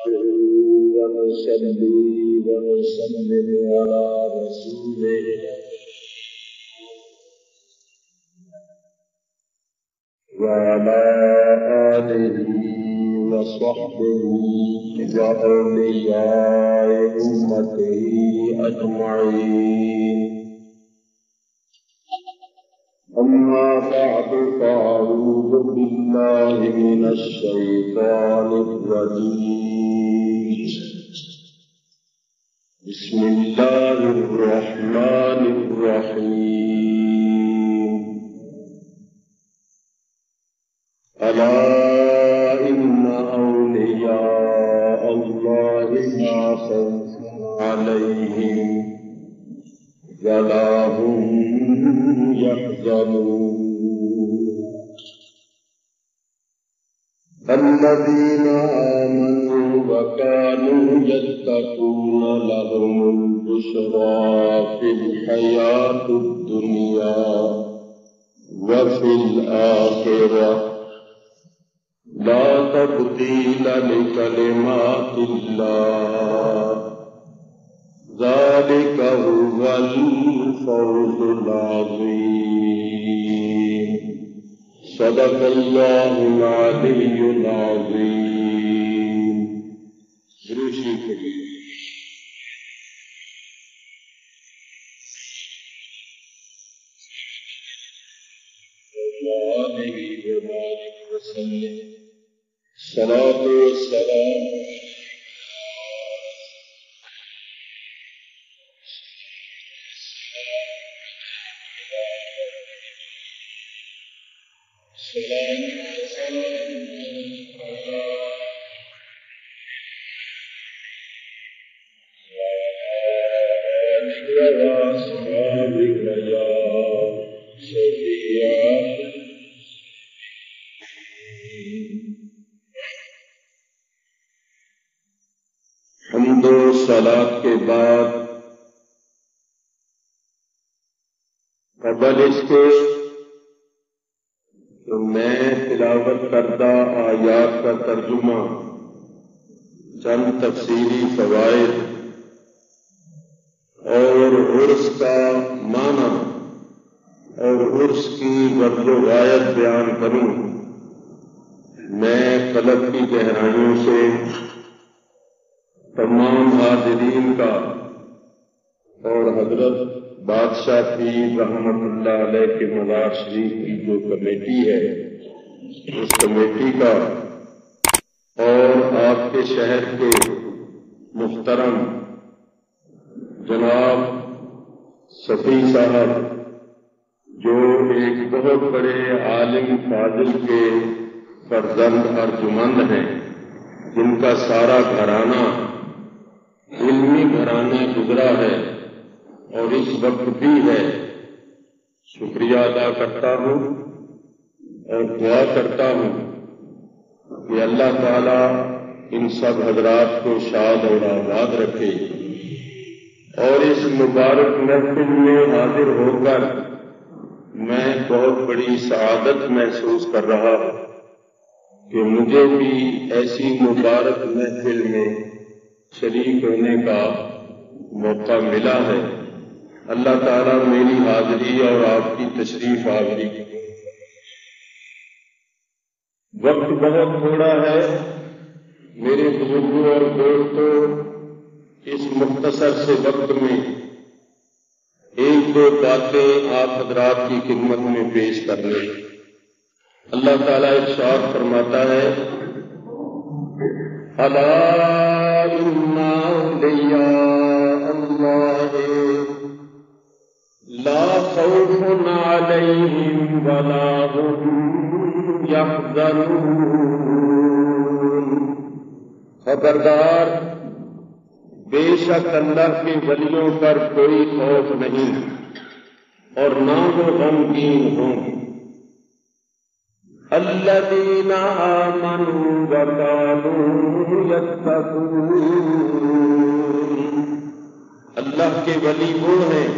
ونصلي ونسلم على رسوله وعلى آله وصحبه وأولياء أمته أجمعين. أما بعد فأعوذ بالله من الشيطان الرجيم. بسم الله الرحمن الرحيم. ألا إن أولياء الله لا خوف عليهم ولا هم يحزنون. الذين آمنوا وكانوا يتقون لهم البشرى في الحياة الدنيا وفي الآخرة لا تبديل لكلمات الله ذلك هو الفوز العظيم. صدق الله العلي العظيم. دروشی کریے. صلاة والسلام حمد و صلاۃ کے بعد قبل اس کے تو میں تلاوت کردہ آیات کا ترجمہ، چند تفسیری فوائد اور عرس کا معنی اور عرس کی غرض و غایت بیان کروں. میں قلب کی گہرائیوں سے تمام حاضرین کا اور حضرت بادشاہ پیر رحمت اللہ علیہ کے مزار شریف کی جو کمیٹی ہے اس کمیٹی کا اور آپ کے شہر کے محترم جناب صفی صاحب جو ایک بہت بڑے عالم فاضل کے فرزند ارجمند ہیں، جن کا سارا گھرانہ علمی گھرانہ گزرا ہے اور اس وقت بھی ہے. شکریہ ادا کرتا ہوں اور دعا کرتا ہوں کہ اللہ تعالیٰ ان سب حضرات کو شاد اور آباد رکھے. اور اس مبارک محفل میں حاضر ہو کر میں بہت بڑی سعادت محسوس کر رہا ہوں کہ مجھے بھی ایسی مبارک محفل میں شریک ہونے کا موقع ملا ہے. اللہ تعالیٰ میری حاضری اور آپ کی تشریف آوری. وقت بہت تھوڑا ہے میرے بزرگوں اور دوستوں. اس مختصر سے وقت میں ایک دو باتیں آپ حضرات کی خدمت میں پیش کر لیں. اللہ تعالیٰ ارشاد فرماتا ہے الا ان اولیاء اللہ لا خوف علیہم ولا هم یحزنون. خبردار، بے شک اللہ کے ولیوں پر کوئی خوف نہیں اور نہ وہ غمگین ہوں. الذین آمنوا وکانوا یتقون. اللہ کے ولی وہ ہیں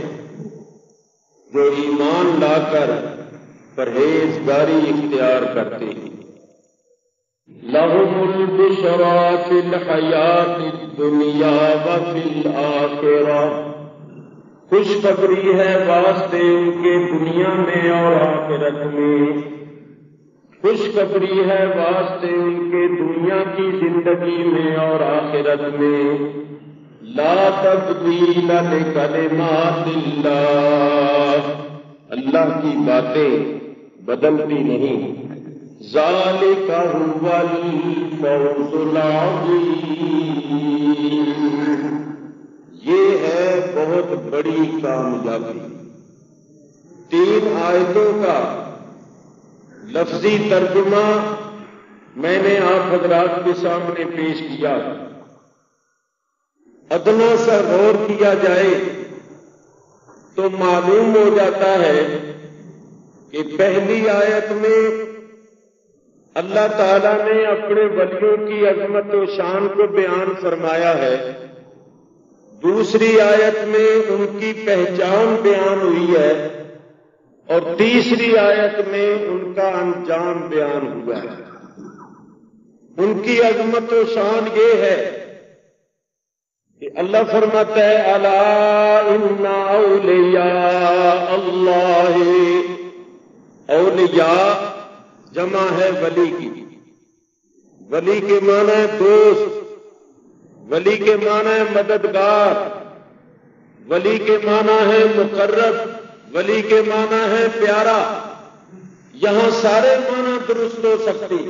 جو ایمان لا کر پرہیزگاری اختیار کرتے ہیں. لهم البشرى في الحیات الدنیا وفی الآخرہ، خوشخبری ہے واسطے ان کے دنیا میں اور آخرت میں، خوشخبری ہے واسطے ان کے دنیا کی زندگی میں اور آخرت میں۔ لا تبدیل لکلمات اللہ، اللہ کی باتیں بدلتی نہیں۔ ذالک هو الفوز العظیم، یہ ہے بہت بڑی کامیابی۔ 3 آیتوں کا لفظی ترجمہ میں نے آپ حضرات کے سامنے پیش کیا۔ ادنا سا غور کیا جائے تو معلوم ہو جاتا ہے کہ پہلی آیت میں اللہ تعالیٰ نے اپنے ولیوں کی عظمت و شان کو بیان فرمایا ہے، دوسری آیت میں ان کی پہچان بیان ہوئی ہے، اور تیسری آیت میں ان کا انجام بیان ہوا ہے۔ ان کی عظمت و شان یہ ہے کہ اللہ فرماتا ہے الا ان اولیاء اللہ، اولیاء جمع ہے ولی کی، ولی کے معنی ہے دوست، ولی کے معنی ہے مددگار، ولی کے معنی ہے مقرب، ولی کے معنی ہے پیارا۔ یہاں سارے معنی درست ہو سکتے۔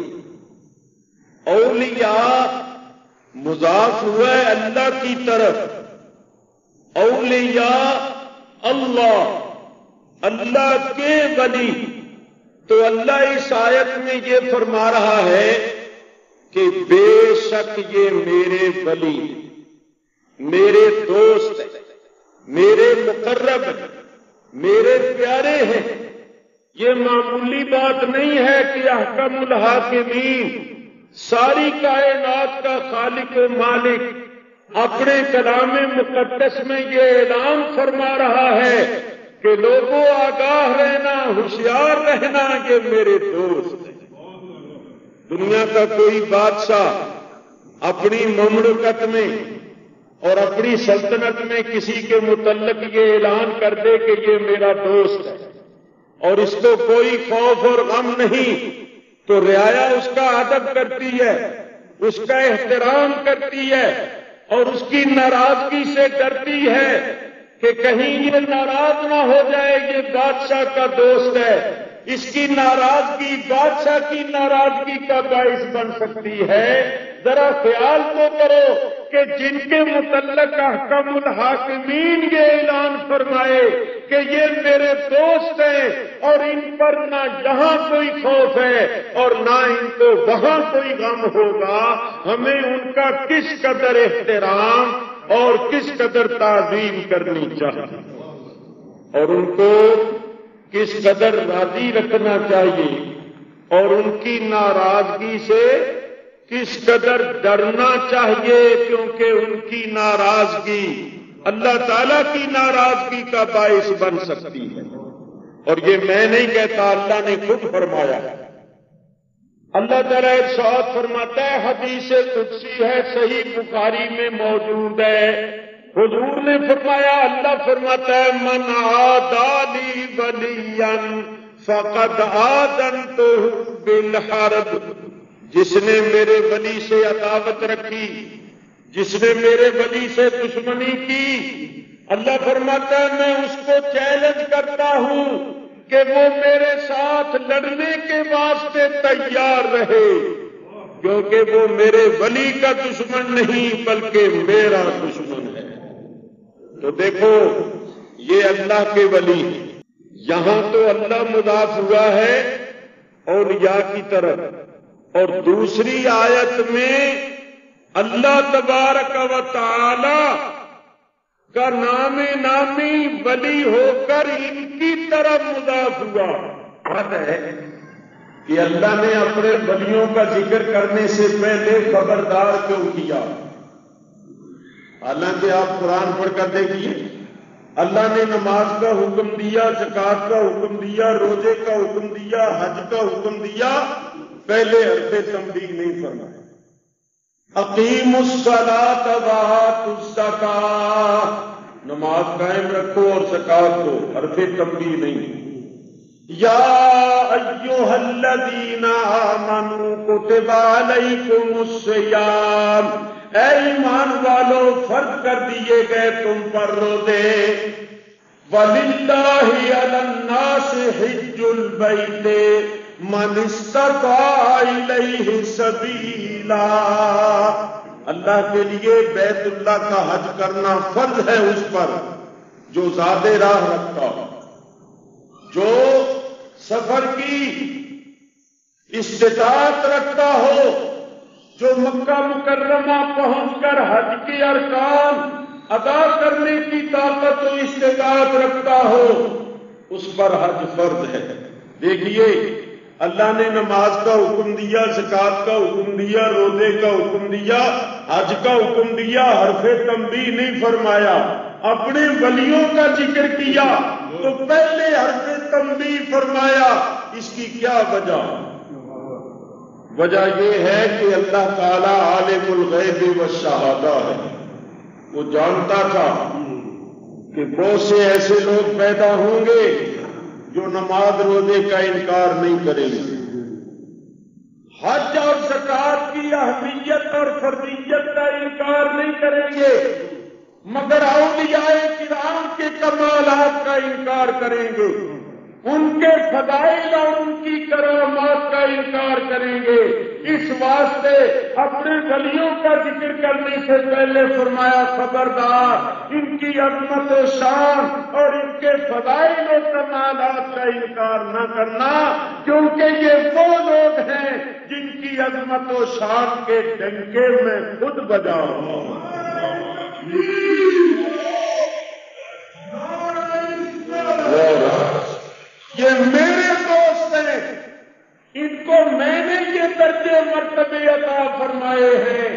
اولیاء مضاف ہوا ہے اللہ کی طرف، اولیاء اللہ، اللہ کے ولی۔ تو اللہ اس آیت میں یہ فرما رہا ہے کہ بے شک یہ میرے ولی، میرے دوست ہیں، میرے مقرب ہیں، میرے پیارے ہیں۔ یہ معمولی بات نہیں ہے کہ احکم الحاکمین، ساری کائنات کا خالق و مالک، اپنے کلام مقدس میں یہ اعلان فرما رہا ہے کہ لوگوں آگاہ رہنا، ہوشیار رہنا، یہ میرے دوست ہیں۔ دنیا کا کوئی بادشاہ اپنی مملکت میں اور اپنی سلطنت میں کسی کے متعلق یہ اعلان کر دے کہ یہ میرا دوست ہے، اور اس کو کوئی خوف اور غم نہیں، تو رعایا اس کا ادب کرتی ہے، اس کا احترام کرتی ہے، اور اس کی ناراضگی سے ڈرتی ہے کہ کہیں یہ ناراض نہ ہو جائے، یہ بادشاہ کا دوست ہے، اس کی ناراضگی بادشاہ کی ناراضگی کا باعث بن سکتی ہے۔ ذرا خیال تو کرو کہ جن کے متعلق احکم الحاکمین یہ اعلان فرمائے کہ یہ میرے دوست ہیں، اور ان پر نہ یہاں کوئی خوف ہے اور نہ ان کو وہاں کوئی غم ہوگا، ہمیں ان کا کس قدر احترام اور کس قدر تعظیم کرنی چاہیے، اور ان کو کس قدر راضی رکھنا چاہیے، اور ان کی ناراضگی سے کس قدر ڈرنا چاہیے، کیونکہ ان کی ناراضگی اللہ تعالیٰ کی ناراضگی کا باعث بن سکتی ہے۔ اور یہ میں نہیں کہتا، اللہ نے خود فرمایا ہے۔ اللہ تعالیٰ ارشاد فرماتا ہے، حدیث قدسی ہے، صحیح بخاری میں موجود ہے، حضور نے فرمایا، اللہ فرماتا ہے من عادی لی ولیا فقد آذنتہ بالحرب، جس نے میرے ولی سے عداوت رکھی، جس نے میرے ولی سے دشمنی کی، اللہ فرماتا ہے میں اس کو چیلنج کرتا ہوں کہ وہ میرے ساتھ لڑنے کے واسطے تیار رہے، کیونکہ وہ میرے ولی کا دشمن نہیں بلکہ میرا دشمن ہے۔ تو دیکھو یہ اللہ کے ولی ہیں۔ یہاں تو اللہ مضاف ہوا ہے اولیاء کی طرف، اور دوسری آیت میں اللہ تبارک و تعالی کا نام نامی ولی ہو کر ان کی طرف مضاف ہوا۔ بات ہے کہ اللہ نے اپنے ولیوں کا ذکر کرنے سے پہلے خبردار کیوں کیا؟ حالانکہ آپ قرآن پڑھ کر دیکھیے، اللہ نے نماز کا حکم دیا، زکات کا حکم دیا، روزے کا حکم دیا، حج کا حکم دیا، پہلے حرف تنبیہ نہیں فرمایا۔ اقیموا الصلاۃ وآتوا الزکاۃ، نماز قائم رکھو اور زکات دو، حرف تنبیہ نہیں۔ یا ایھا الذین آمنوا کتب علیکم الصیام، اے ایمان والو فرض کر دیے گئے تم پر روزے۔ وَلِلَّهِ عَلَى النَّاسِ حِجُّ الْبَيْتِ مَنِ اسْتَطَاعَ إِلَيْهِ سَبِيلًا، اللہ کے لیے بیت اللہ کا حج کرنا فرض ہے اس پر جو زیادہ راہ رکھتا ہو، جو سفر کی استطاعت رکھتا ہو، جو مکہ مکرمہ پہنچ کر حج کے ارکان ادا کرنے کی طاقت و استطاعت رکھتا ہو، اس پر حج فرض ہے۔ دیکھیے اللہ نے نماز کا حکم دیا، زکات کا حکم دیا، روزے کا حکم دیا، حج کا حکم دیا، حرف تنبیہ نہیں فرمایا۔ اپنے ولیوں کا ذکر کیا تو پہلے حرف تنبیہ فرمایا۔ اس کی کیا وجہ؟ وجہ یہ ہے کہ اللہ تعالی عالم الغیب والشہادہ ہے، وہ جانتا تھا کہ بہت سے ایسے لوگ پیدا ہوں گے جو نماز روزے کا انکار نہیں کریں گے، حج اور زکات کی اہمیت اور فرضیت کا انکار نہیں کریں گے، مگر اولیاء کرام کے کمالات کا انکار کریں گے، ان کے فضائل اور ان کی کرامات کا انکار کریں گے۔ اس واسطے اپنے ولیوں کا ذکر کرنے سے پہلے فرمایا خبردار ان کی عظمت و شان اور ان کے فضائل و کمالات کا انکار نہ کرنا، کیونکہ یہ وہ لوگ ہیں جن کی عظمت و شان کے ڈنکے میں خود بجاؤ۔ یہ میرے دوست ہیں، ان کو میں نے یہ درجے مرتبے عطا فرمائے ہیں،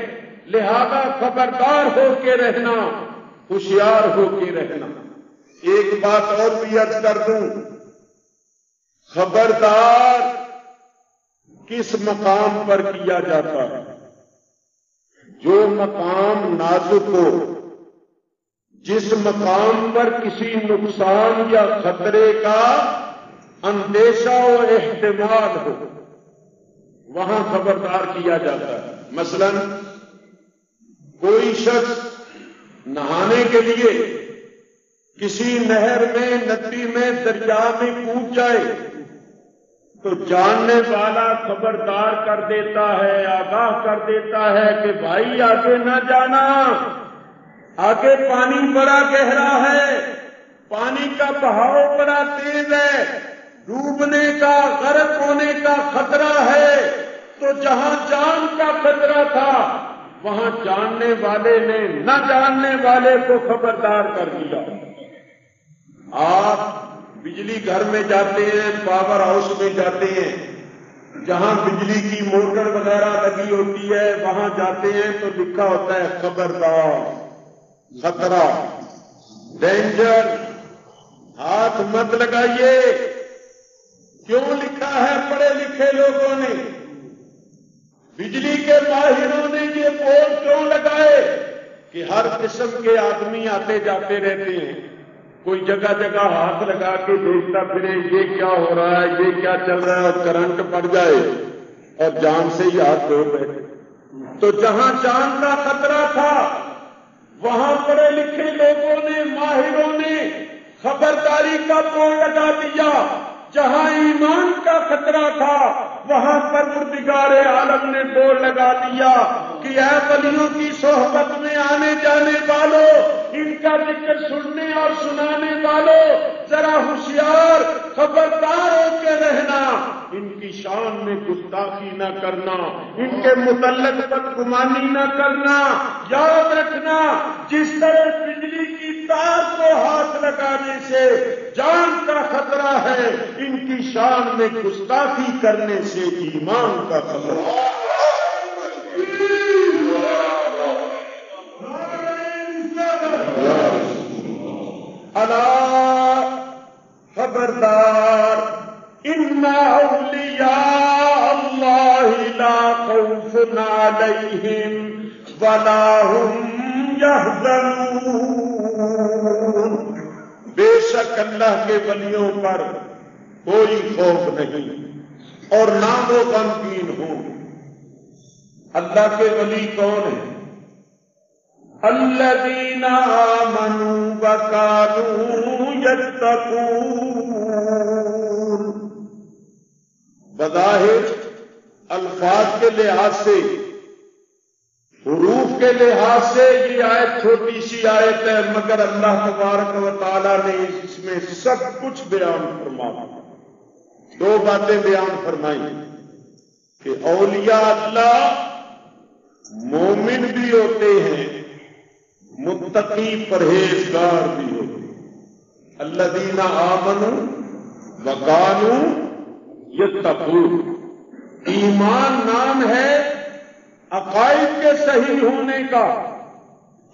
لہذا خبردار ہو کے رہنا، ہوشیار ہو کے رہنا۔ ایک بات اور بھی عرض کر دوں، خبردار کس مقام پر کیا جاتا ہے؟ جو مقام نازک ہو، جس مقام پر کسی نقصان یا خطرے کا اندیشہ و احتمال ہو، وہاں خبردار کیا جاتا ہے۔ مثلا کوئی شخص نہانے کے لیے کسی نہر میں، ندی میں، دریا میں کود جائے تو جاننے والا خبردار کر دیتا ہے، آگاہ کر دیتا ہے کہ بھائی آگے نہ جانا، آگے پانی بڑا گہرا ہے، پانی کا بہاؤ بڑا تیز ہے، ڈوبنے کا، غرق ہونے کا خطرہ ہے۔ تو جہاں جان کا خطرہ تھا وہاں جاننے والے نے نہ جاننے والے کو خبردار کر دیا۔ آپ بجلی گھر میں جاتے ہیں، پاور ہاؤس میں جاتے ہیں، جہاں بجلی کی موٹر وغیرہ لگی ہوتی ہے وہاں جاتے ہیں تو لکھا ہوتا ہے خبردار، خطرہ، ڈینجر، ہاتھ مت لگائیے۔ کیوں لکھا ہے پڑھے لکھے لوگوں نے، بجلی کے ماہروں نے یہ بورڈ کیوں لگائے کہ ہر قسم کے آدمی آتے جاتے رہتے ہیں، کوئی جگہ جگہ ہاتھ لگا کے دیکھتا پھرے یہ کیا ہو رہا ہے، یہ کیا چل رہا ہے، اور کرنٹ پڑ جائے اور جان سے ہی ہاتھ دھو بیٹھے۔ تو جہاں جان کا خطرہ تھا وہاں پڑھے لکھے لوگوں نے، ماہروں نے خبرداری کا بورڈ لگا دیا۔ جہاں ایمان کا خطرہ تھا وہاں پروردگار عالم نے بورڈ لگا دیا کہ اے ولیوں کی صحبت میں آنے جانے والوں، ان کا ذکر سننے اور سنانے والوں، ذرا ہوشیار خبردار ہو کے رہنا، ان کی شان میں گستاخی نہ کرنا، ان کے متعلق بدگمانی نہ کرنا۔ یاد رکھنا جس طرح بجلی کی تار کو ہاتھ لگانے سے جان کا خطرہ ہے، ان کی شان میں گستاخی کرنے سے ایمان کا خطرہ ہے۔ الا خبردار، ان اولیاء اللہ علیہم ولا هم يحزنون۔ بے شک اللہ کے ولیوں پر کوئی خوف نہیں اور نہ وہ غمگین ہوں۔ اللہ کے ولی کون ہیں؟ الذین آمنوا وکانوا یتقون۔ بظاہر الفاظ کے لحاظ سے، حروف کے لحاظ سے یہ آیت چھوٹی سی آیت ہے، مگر اللہ تبارک و تعالی نے اس میں سب کچھ بیان فرمایا۔ دو باتیں بیان فرمائی کہ اولیاء اللہ مومن بھی ہوتے ہیں، متقی پرہیزگار بھی ہوتے ہیں۔ الذین آمنوا وکانوا یتقون۔ ایمان نام ہے عقائد کے صحیح ہونے کا،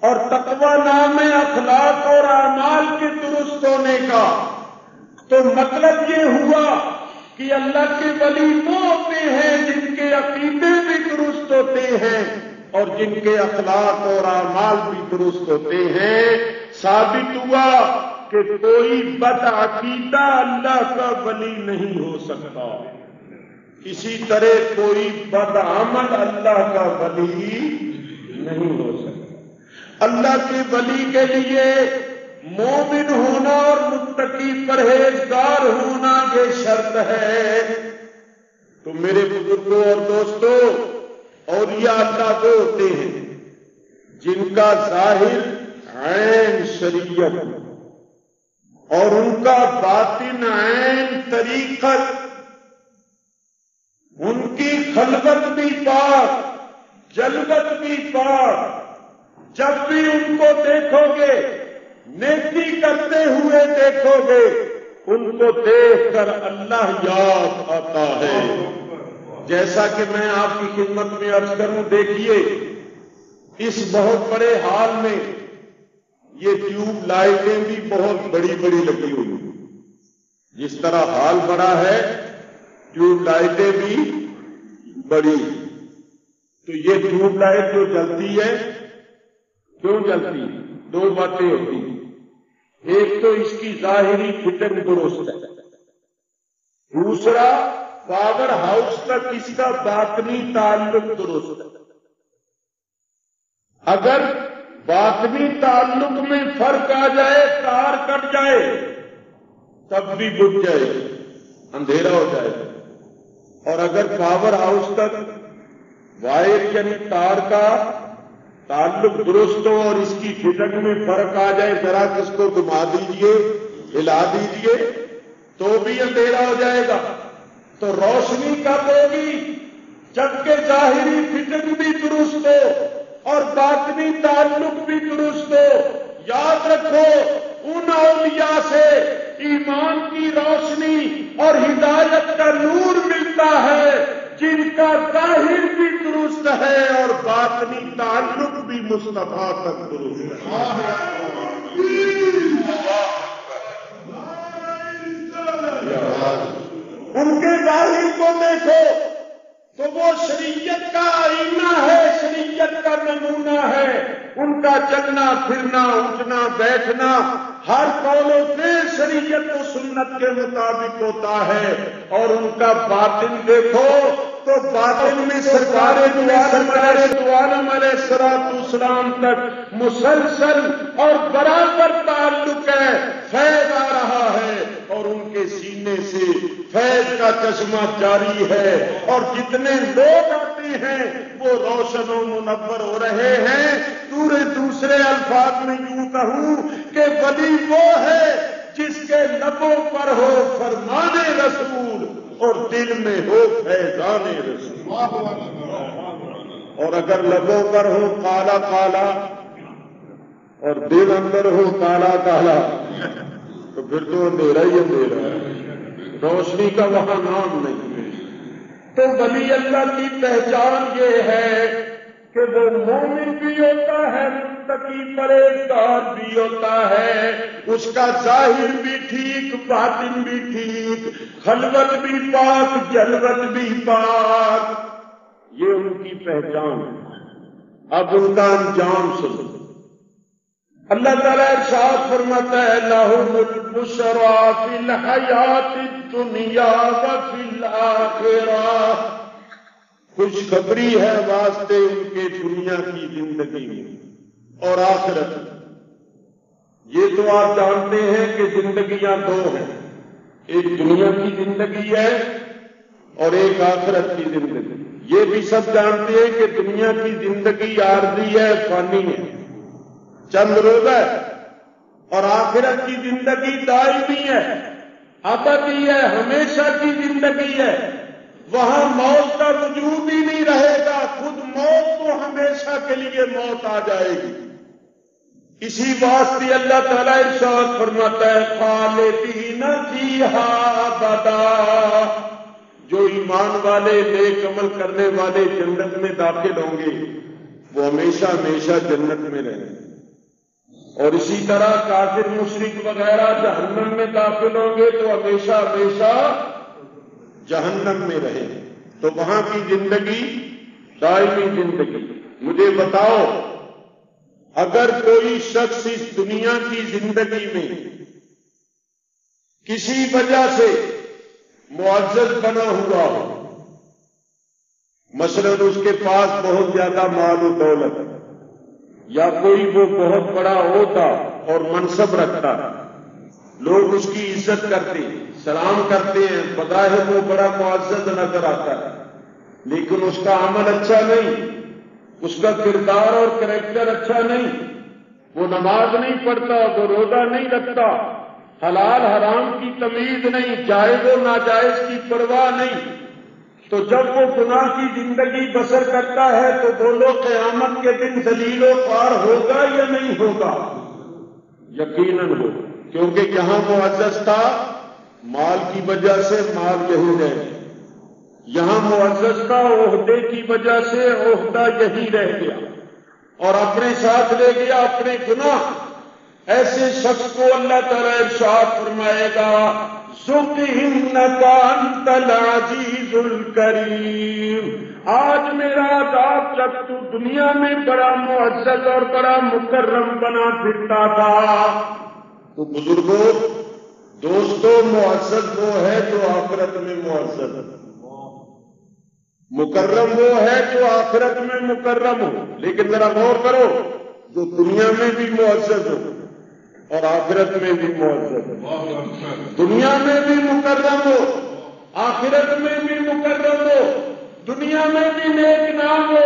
اور تقوی نام ہے اخلاق اور اعمال کے درست ہونے کا۔ تو مطلب یہ ہوا کہ اللہ کے ولی وہ ہوتے ہیں جن کے عقیدے بھی درست ہوتے ہیں اور جن کے اخلاق اور اعمال بھی درست ہوتے ہیں۔ ثابت ہوا کہ کوئی بد عقیدہ اللہ کا ولی نہیں ہو سکتا، اسی طرح کوئی بد عمل اللہ کا ولی نہیں ہو سکتا۔ اللہ کے ولی کے لیے مومن ہونا اور متقی پرہیزگار ہونا یہ شرط ہے۔ تو میرے بزرگوں اور دوستوں، اولیاء اللہ وہ ہوتے ہیں جن کا ظاہر عین شریعت اور ان کا باطن عین طریقت، ان کی خلوت بھی پاک، جلوت بھی پاک۔ جب بھی ان کو دیکھو گے، نیکی کرتے ہوئے دیکھو گے، ان کو دیکھ کر اللہ یاد آتا ہے۔ جیسا کہ میں آپ کی خدمت میں عرض کروں، دیکھیے اس بہت بڑے ہال میں یہ ٹیوب لائٹیں بھی بہت بڑی بڑی لگی ہوئی ہیں۔ جس طرح ہال بڑا ہے، ٹیوب لائٹیں بھی بڑی۔ تو یہ ٹیوب لائٹ جو جلتی ہے، کیوں جلتی ہے؟ دو باتیں ہوتی ہیں۔ ایک تو اس کی ظاہری فٹنگ درست ہے، دوسرا پاور ہاؤس تک اس کا باطنی تعلق درست ہے۔ اگر باطنی تعلق میں فرق آ جائے، تار کٹ جائے، تب بھی بجھ جائے، اندھیرا ہو جائے۔ اور اگر پاور ہاؤس تک وائر یعنی تار کا تعلق درست ہو اور اس کی فٹنگ میں فرق آ جائے، ذرا کس کو گھما دیجئے، ہلا دیجئے، تو بھی اندھیرا ہو جائے گا۔ تو روشنی کب ہوگی؟ جبکہ ظاہری فٹنگ بھی درست ہو اور باطنی تعلق بھی درست ہو۔ یاد رکھو، ان اولیاء سے ایمان کی روشنی اور ہدایت کا نور ملتا ہے جن کا ظاہر بھی درست ہے اور باطنی تعلق بھی مصطفیٰ تک درست ہے۔ ان کے ظاہر کو دیکھو تو وہ شریعت کا آئینہ ہے، شریعت کا نمونہ ہے۔ ان کا چلنا پھرنا، اٹھنا بیٹھنا، ہر قول و فعل شریعت و سنت کے مطابق ہوتا ہے۔ اور ان کا باطن دیکھو تو باطن میں سرکار دو عالم علیہ السلام تک مسلسل اور برابر تعلق ہے، فیض آ رہا ہے اور ان کے سینے سے فیض کا چشمہ جاری ہے، اور جتنے لوگ آتے ہیں وہ روشن و منور ہو رہے ہیں۔ دوسرے الفاظ میں یوں کہوں کہ ولی وہ ہے جس کے لبوں پر ہو فرمان رسول اور دل میں ہو فیضان رسول۔ اور اگر لبوں پر ہو کالا کالا اور دل اندر ہو کالا کالا، تو پھر تو اندھیرا ہی اندھیرا ہے، روشنی کا وہاں نام نہیں ہے۔ تو ولی اللہ کی پہچان یہ ہے کہ وہ مومن بھی ہوتا ہے، متقی پرہیزگار بھی ہوتا ہے، اس کا ظاہر بھی ٹھیک، باطن بھی ٹھیک، خلوت بھی پاک، جلوت بھی پاک۔ یہ ان کی پہچان ہے۔ اب ان کا انجام سنو۔ اللہ تعالیٰ ارشاد فرماتا ہے لَهُمُ الْبُشْرَىٰ فِي الْحَيَاةِ الدُّنْيَا وَفِي الْآخِرَةِ، خوشخبری ہے واسطے ان کے دنیا کی زندگی میں اور آخرت میں۔ یہ تو آپ جانتے ہیں کہ زندگیاں دو ہیں، ایک دنیا کی زندگی ہے اور ایک آخرت کی زندگی۔ یہ بھی سب جانتے ہیں کہ دنیا کی زندگی عارضی ہے، فانی ہے، چند روز ہے، اور آخرت کی زندگی دائمی ہے، ابدی ہے، ہمیشہ کی زندگی ہے۔ وہاں موت کا وجود ہی نہیں رہے گا، خود موت تو ہمیشہ کے لیے موت آ جائے گی۔ اسی واسطے اللہ تعالیٰ ارشاد فرماتا ہے خالدین فیہا ابدا، جو ایمان والے نیک عمل کرنے والے جنت میں داخل ہوں گے وہ ہمیشہ ہمیشہ جنت میں رہیں گے، اور اسی طرح کافر مشرک وغیرہ جہنم میں داخل ہوں گے تو ہمیشہ ہمیشہ جہنم میں رہیں گے۔ تو وہاں کی زندگی دائمی زندگی۔ مجھے بتاؤ، اگر کوئی شخص اس دنیا کی زندگی میں کسی وجہ سے معزز بنا ہوا ہو، مثلا اس کے پاس بہت زیادہ مال و دولت، یا کوئی وہ بہت بڑا عہدہ اور منصب رکھتا ہے، لوگ اس کی عزت کرتے ہیں، سلام کرتے ہیں، بظاہر وہ بڑا معزز نظر آتا ہے، لیکن اس کا عمل اچھا نہیں، اس کا کردار اور کریکٹر اچھا نہیں، وہ نماز نہیں پڑھتا، وہ روزہ نہیں رکھتا، حلال حرام کی تمیز نہیں، جائز و ناجائز کی پرواہ نہیں، تو جب وہ گناہ کی زندگی بسر کرتا ہے تو بولو قیامت کے دن ذلیل و خوار ہوگا یا نہیں ہوگا؟ یقیناً ہوگا، کیونکہ جہاں معزز تھا مال کی وجہ سے مال یہی رہ گیا، یہاں معزز تھا عہدے کی وجہ سے عہدہ یہی رہ گیا، اور اپنے ساتھ لے گیا اپنے گناہ۔ ایسے شخص کو اللہ تعالیٰ ارشاد فرمائے گا ذُقْ إِنَّكَ أَنْتَ الْعَزِيزُ الْكَرِيمُ، آج میرا عذاب جب تو دنیا میں بڑا معزز اور بڑا مکرم بنا پھرتا تھا۔ تو بزرگوں، دوستوں، معزز وہ ہے جو آخرت میں معزز ہے، مکرم وہ ہے جو آخرت میں مکرم ہو۔ لیکن ذرا غور کرو، جو دنیا میں بھی معزز ہو اور آخرت میں بھی معزز ہو، دنیا میں بھی مکرم ہو، آخرت میں بھی مکرم ہو، دنیا میں بھی نیک نام ہو،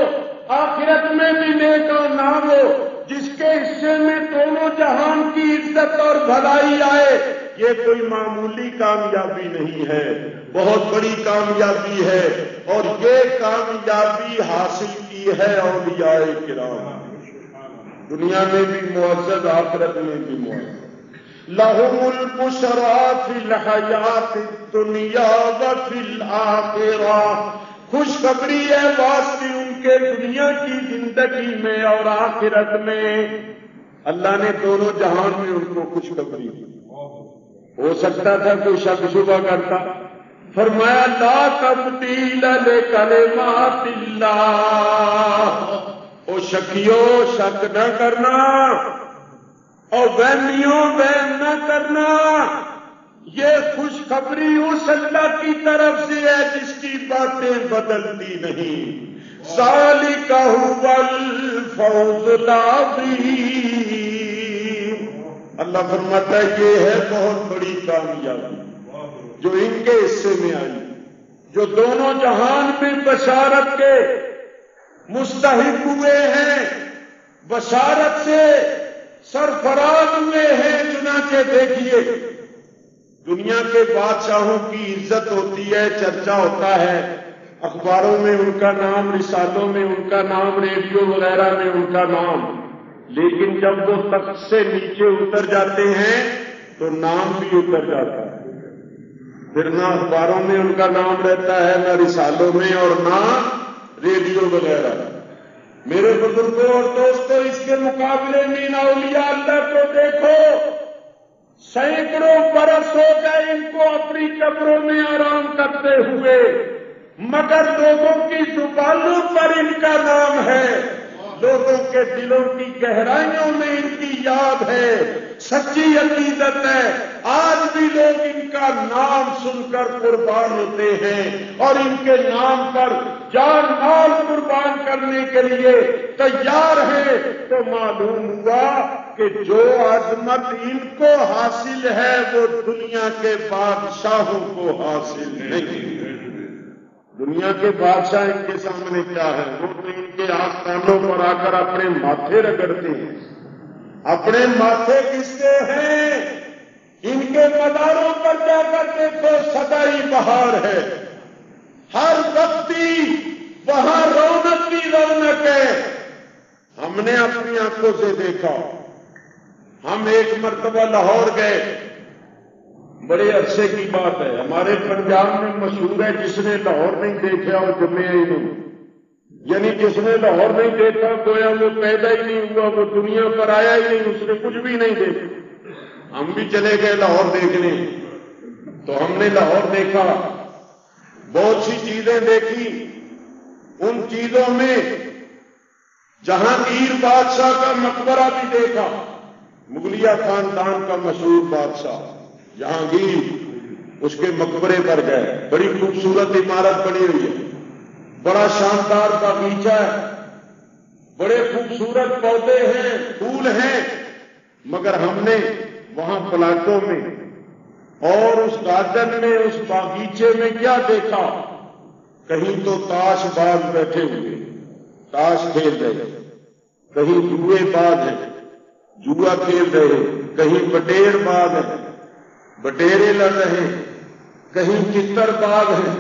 آخرت میں بھی نیک نام ہو، جس کے حصے میں دونوں جہان کی عزت اور بھلائی آئے، یہ کوئی معمولی کامیابی نہیں ہے، بہت بڑی کامیابی ہے، اور یہ کامیابی حاصل کی ہے اولیاء کرام، دنیا میں بھی معزز، آخرت میں بھی معزز۔ لَهُمُ الْبُشْرَىٰ فِي الْحَيَاةِ الدُّنْيَا وَفِي الْآخِرَةِ، خوشخبری ہے واسطے ان کے دنیا کی زندگی میں اور آخرت میں۔ اللہ نے دونوں جہان میں ان کو خوشخبری دی۔ ہو سکتا تھا کوئی شک شبہ کرتا، فرمایا لا تبدیل لکلمات اللہ، او شکیو شک نہ کرنا، اور وہمیوں وہم نہ کرنا، یہ خوشخبری اس اللہ کی طرف سے ہے جس کی باتیں بدلتی نہیں۔ ذالک هو الفوز العظیم، اللہ فرماتا ہے یہ ہے بہت بڑی کامیابی جو ان کے حصے میں آئی، جو دونوں جہان میں بشارت کے مستحق ہوئے ہیں، بشارت سے سرفراز ہوئے ہیں۔ چنانچہ دیکھیے، دنیا کے بادشاہوں کی عزت ہوتی ہے، چرچا ہوتا ہے، اخباروں میں ان کا نام، رسالوں میں ان کا نام، ریڈیو وغیرہ میں ان کا نام، لیکن جب وہ تخت سے نیچے اتر جاتے ہیں تو نام بھی اتر جاتا ہے، پھر نہ اخباروں میں ان کا نام رہتا ہے، نہ رسالوں میں، اور نہ ریڈیو وغیرہ۔ میرے بزرگوں اور دوستوں، اس کے مقابلے میں ان اولیاء اللہ کو دیکھو، سینکڑوں برس ہو گئے ان کو اپنی قبروں میں آرام کرتے ہوئے، مگر لوگوں کی زبانوں پر ان کا نام ہے، لوگوں کے دلوں کی گہرائیوں میں ان کی یاد ہے، سچی عقیدت ہے۔ آج بھی لوگ ان کا نام سن کر قربان ہوتے ہیں اور ان کے نام پر جان مال قربان کرنے کے لیے تیار ہیں۔ تو معلوم ہوا کہ جو عظمت ان کو حاصل ہے وہ دنیا کے بادشاہوں کو حاصل نہیں۔ دنیا کے بادشاہ ان کے سامنے کیا ہے؟ وہ تو ان کے آستانوں پر آ کر اپنے ماتھے رگڑتے ہیں۔ اپنے ماتھے کس کے ہیں؟ ان کے مزاروں پر جا کر دیکھو، سدائی بہار ہے، ہر وقتی وہاں رونق کی رونق ہے۔ ہم نے اپنی آنکھوں سے دیکھا، ہم ایک مرتبہ لاہور گئے، بڑے عرصے کی بات ہے، ہمارے پنجاب میں مشہور ہے جس نے لاہور نہیں دیکھا اور جمعے ہی نہیں، یعنی جس نے لاہور نہیں دیکھا گویا وہ پیدا ہی نہیں ہوا، وہ دنیا پر آیا ہی نہیں، اس نے کچھ بھی نہیں دیکھا۔ ہم بھی چلے گئے لاہور دیکھنے، تو ہم نے لاہور دیکھا، بہت سی چیزیں دیکھی۔ ان چیزوں میں جہانگیر بادشاہ کا مقبرہ بھی دیکھا، مغلیہ خاندان کا مشہور بادشاہ جہانگیر، اس کے مقبرے پر گئے۔ بڑی خوبصورت عمارت بنی ہوئی ہے، بڑا شاندار باغیچہ ہے، بڑے خوبصورت پودے ہیں، پھول ہیں، مگر ہم نے وہاں پلاٹوں میں اور اس گارڈن میں، اس باغیچے میں کیا دیکھا؟ کہیں تو تاش باز بیٹھے ہوئے تاش کھیل رہے، کہیں جوئے باز ہیں جوا کھیل رہے، کہیں بٹیر باز ہیں بٹیرے لڑ رہے، کہیں تتر باز ہیں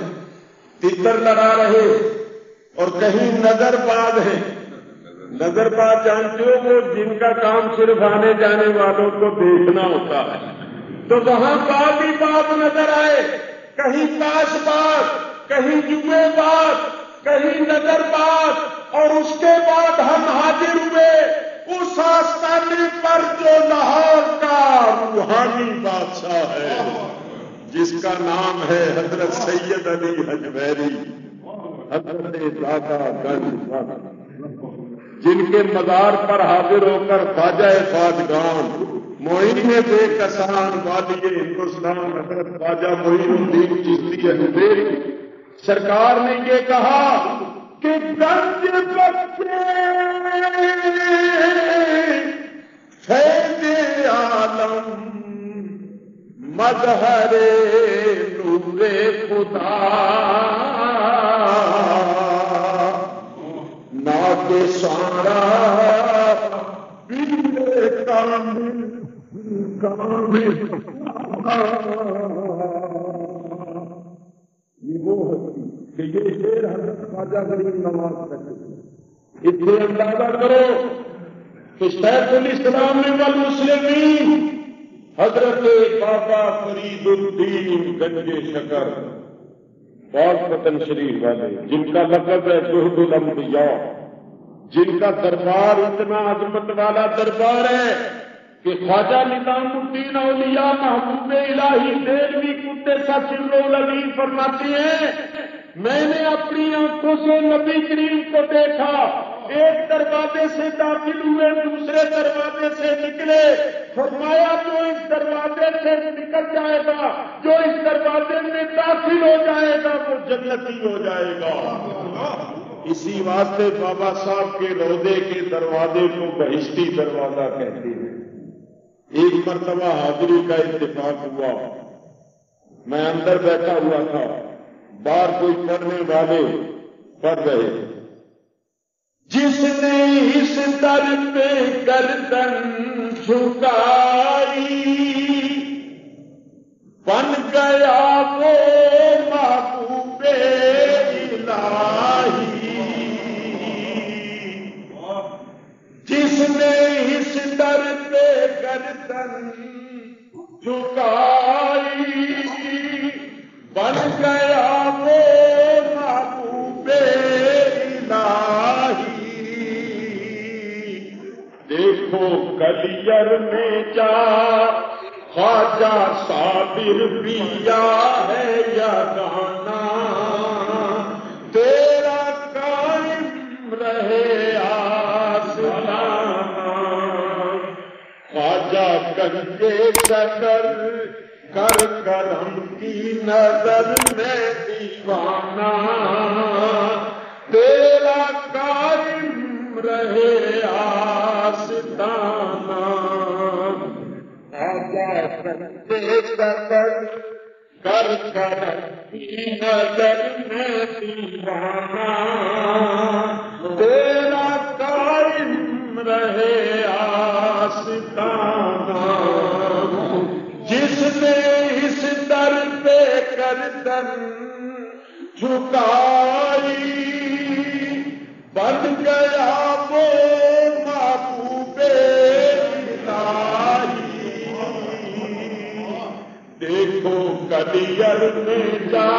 تتر لڑا رہے، اور کہیں نظر باز ہیں۔ نظر باز جانتے ہو، وہ جن کا کام صرف آنے جانے والوں کو دیکھنا ہوتا ہے۔ تو وہاں باز ہی باز نظر آئے، کہیں تاش باز، کہیں جوئے باز، کہیں نظر باز، اور اس کے بعد ہم حاضر ہوئے اس آستانے پر جو لاہور کا روحانی بادشاہ ہے، جس کا نام ہے حضرت سید علی حجویری، حضرت دادا گنج، جن کے مزار پر حاضر ہو کر خواجہ خواجگان معین بے کسان والی ہندوستان حضرت خواجہ معین الدین چشتی اجمیری سرکار نے یہ کہا کہ گنج بخشے فیض عالم مظہر نور خدا ناک سارا بل کامل کامل۔ یہ وہ ہوتی کہ یہ شیر حضرت خواجہ غریب نواز کرتے، اس سے اندازہ کرو کہ شیخ الاسلام والمسلمین حضرت بابا فرید الدین گنج شکر بہت وطن شریف والے، جن کا لقب ہے زہد الانبیاء، جن کا دربار اتنا عظمت والا دربار ہے کہ خواجہ نظام الدین اولیاء محبوب الہی دہلوی قدس سرہ العلی فرماتے ہیں، میں نے اپنی آنکھوں سے نبی کریم کو دیکھا، ایک دروازے سے داخل ہوئے، دوسرے دروازے سے نکلے، فرمایا جو اس دروازے سے نکل جائے گا، جو اس دروازے میں داخل ہو جائے گا وہ جنتی ہو جائے گا۔ اسی واسطے بابا صاحب کے روضے کے دروازے کو بہشتی دروازہ کہتے ہیں۔ ایک مرتبہ حاضری کا اتفاق ہوا، میں اندر بیٹھا ہوا تھا، باہر کوئی پڑھنے والے پڑھ رہے، جس نے اس در پہ گردن جھکائی بن گیا وہ محبوب الہی، جس نے اس در پہ گردن جھکائی بن گیا وہ محبوب الہی۔ دیکھو کلیر میں جا خواجہ صابر پیا ہے یا گانا، تیرا قائم رہے آستانہ، خواجہ گنجے قدر کر کرم کی نظر میں دیوانہ، تیرا قائم رہے آستانہ، خواجہ گنجے قدر کر کرم کی نظر میں دیوانہ، تیرا قائم رہے آستانہ، جس نے اس در پہ گردن جھکائی بن گیا وہ محبوب الہی، دیکھو کلیئر میں جا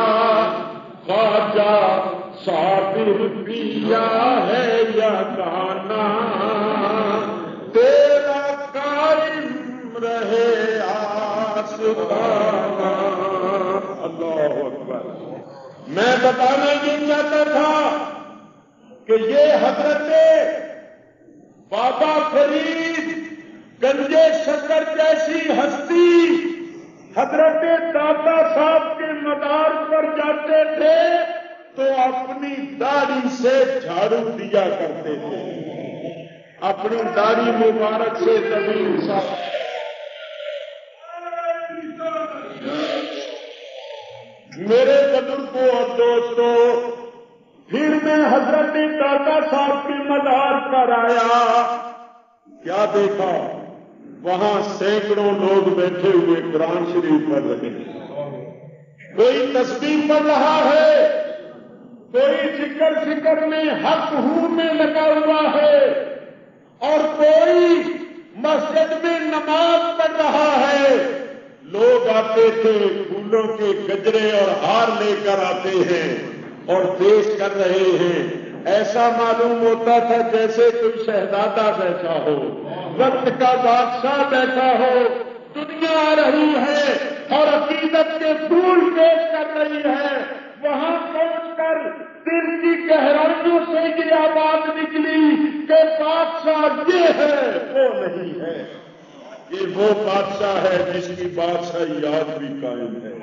خواجہ صابر پیا ہے یا گانا، تیرا قائم رہے آستانہ۔ اللہ اکبر۔ میں بتانا یہ چاہتا تھا کہ یہ حضرت بابا فرید گنجے شکر جیسی ہستی حضرت داتا صاحب کے مدار پر جاتے تھے تو اپنی داڑھی سے جھاڑو دیا کرتے تھے، اپنی داڑھی مبارک سے زمین صاف۔ میرے بزرگوں اور دوستوں، پھر میں حضرت داتا صاحب کے مدار پر آیا، کیا دیکھا؟ وہاں سینکڑوں لوگ بیٹھے ہوئے قرآن شریف پڑھ رہے ہیں، کوئی تسبیح پڑھ رہا ہے، کوئی ذکر میں حق ہوں میں لگا ہوا ہے، اور کوئی مسجد میں نماز پڑھ رہا ہے۔ لوگ آتے تھے، پھولوں کے گجرے اور ہار لے کر آتے ہیں اور پیش کر رہے ہیں، ایسا معلوم ہوتا تھا جیسے کوئی شہزادہ بیٹھا ہو، وقت کا بادشاہ بیٹھا ہو، دنیا آ رہی ہے اور عقیدت کے پھول پیش کر رہی ہے۔ وہاں پہنچ کر دل کی گہرائیوں سے یہ آواز نکلی کہ بادشاہ یہ ہے، وہ نہیں ہے۔ یہ وہ بادشاہ ہے جس کی بادشاہی آج بھی قائم ہے،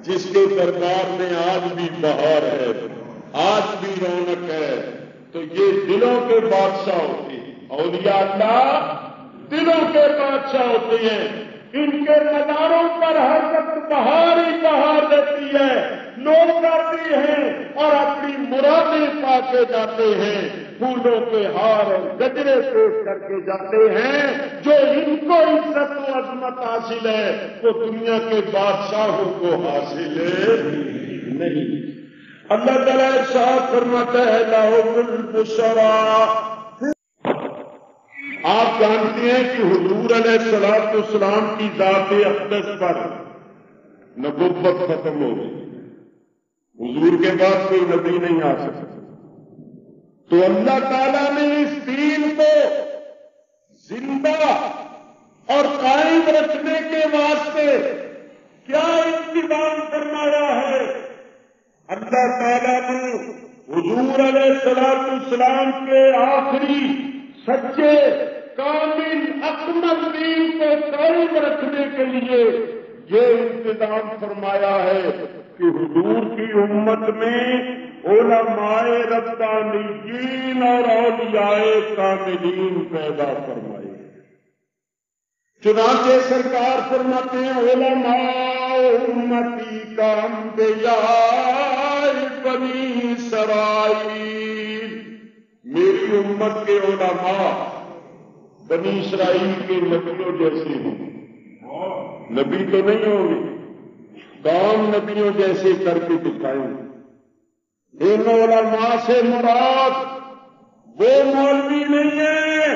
جس کے دربار میں آج بھی بہار ہے، آج بھی رونق ہے۔ تو یہ دلوں کے بادشاہ ہوتے ہیں، اولیاء اللہ دلوں کے بادشاہ ہوتے ہیں، ان کے مداروں پر ہر وقت بہار ہی بہار رہتی ہے، لوگ آتے ہیں اور اپنی مرادیں پا کے جاتے ہیں، پھولوں کے ہار اور گجرے پیش کر کے جاتے ہیں۔ جو ان کو عزت و عظمت حاصل ہے وہ دنیا کے بادشاہوں کو حاصل نہیں۔ اللہ تعالیٰ ارشاد فرماتا ہے لَهُمُ الْبُشْرَىٰ۔ آپ جانتے ہیں کہ حضور علیہ الصلوۃ والسلام کی ذات اقدس پر نبوت ختم ہو گئی، حضور کے بعد کوئی نبی نہیں آ سکتا، تو اللہ تعالیٰ نے اس دین کو زندہ اور قائم رکھنے کے واسطے کیا انتظام فرمایا ہے؟ اللہ تعالیٰ نے حضور علیہ الصلوۃ والسلام کے آخری سچے کامل اکمل دین کو قائم رکھنے کے لیے یہ انتظام فرمایا ہے کہ حضور کی امت میں علماء ربانیین اور اولیاء کاملین پیدا فرمائے۔ چنانچہ سرکار فرماتے ہیں علماء امتی کا انبیاء بنی اسرائیل، میری امت کے علماء بنی اسرائیل کے نبیوں جیسے ہوں، نبی تو نہیں ہوں گے، کام نبیوں جیسے کر کے دکھائیں۔ ان علماء سے مراد وہ مولوی نہیں ہیں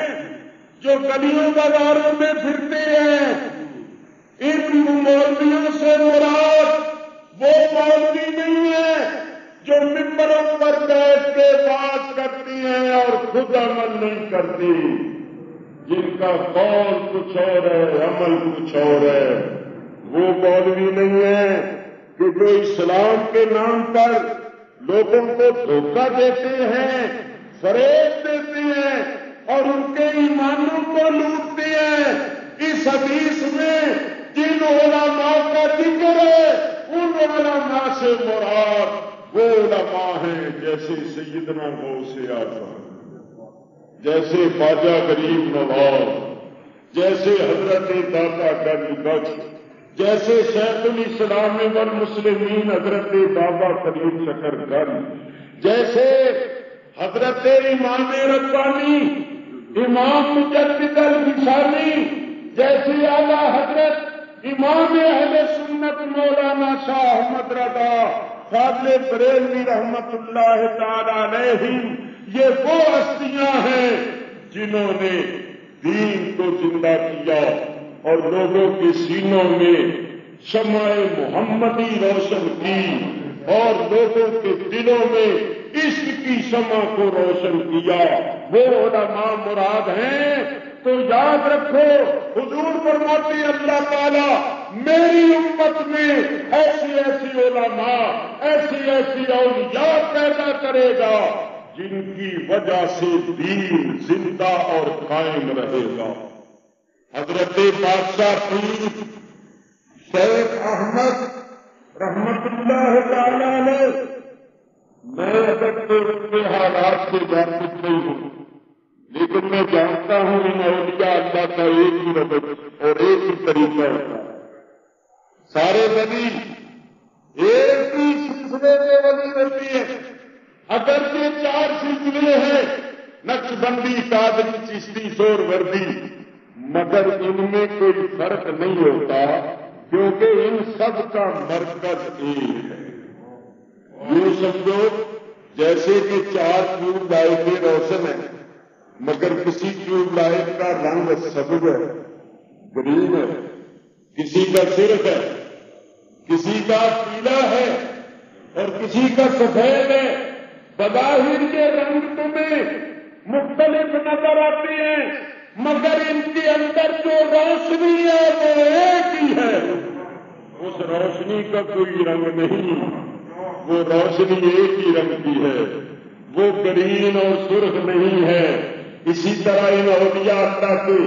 جو گلیوں بازاروں میں پھرتے ہیں، ان مولویوں سے مراد وہ مولوی نہیں ہیں جو ممبروں پر بیٹھ کے بات کرتی ہیں اور خود عمل نہیں کرتی، جن کا قول کچھ اور ہے عمل کچھ اور ہے۔ وہ مولوی نہیں ہے کہ جو اسلام کے نام پر لوگوں کو دھوکہ دیتے ہیں، فریب دیتے ہیں اور ان کے ایمانوں کو لوٹتے ہیں۔ اس حدیث میں جن علماء کا ذکر ہے ان علماء سے مراد وہ علماء ہیں جیسے سیدنا غوث اعظم، جیسے خواجہ غریب نواز، جیسے حضرت داتا گنج بخش، جیسے شیخ الاسلام والمسلمین حضرت بابا فرید شکر گنج، جیسے حضرت امام ربانی امام مجدد الفسانی، جیسے اعلیٰ حضرت امام اہل سنت مولانا شاہ احمد رضا فاضل بریلوی رحمت اللہ تعالی علیہ، یہ وہ ہستیاں ہیں جنہوں نے دین کو زندہ کیا اور لوگوں کے سینوں میں شمع محمدی روشن کی اور لوگوں کے دلوں میں عشق کی شمع کو روشن کیا۔ وہ علماء مراد ہیں تو یاد رکھو، حضور فرماتے ہیں اللہ تعالیٰ میری امت میں ایسی ایسی علماء، ایسی ایسی اولیاء پیدا کرے گا جن کی وجہ سے دین زندہ اور قائم رہے گا۔ حضرت بادشاہ پیر شیخ احمد رحمت اللہ تعالی علیہ، میں اگر تو ان کے حالات سے واقف نہیں ہوں، لیکن میں جانتا ہوں ان اولیاء اللہ کا ایک ہی ربط اور ایک ہی طریقہ ہوتا ہے۔ سارے ولی ایک ہی سلسلے میں ولی رہتی ہے، اگرچہ 4 سلسلے ہیں، نقشبندی، قادری، چشتی، سور وردی، مگر ان میں کوئی فرق نہیں ہوتا کیونکہ ان سب کا مرکز ایک ہے۔ یوں سمجھو جیسے کہ 4 ٹیوب لائٹیں روشن ہیں، مگر کسی ٹیوب لائٹ کا رنگ سبز ہے، گرین ہے، کسی کا سرخ ہے، کسی کا پیلا ہے اور کسی کا سفید ہے۔ بظاہر کے رنگ تمہیں مختلف نظر آتے ہیں مگر ان کے اندر جو روشنی ہے وہ ایک ہی ہے۔ اس روشنی کا کوئی رنگ نہیں، وہ روشنی ایک ہی رنگ کی ہے، وہ گرین اور سرخ نہیں ہے۔ اسی طرح ان اولیاء اللہ کے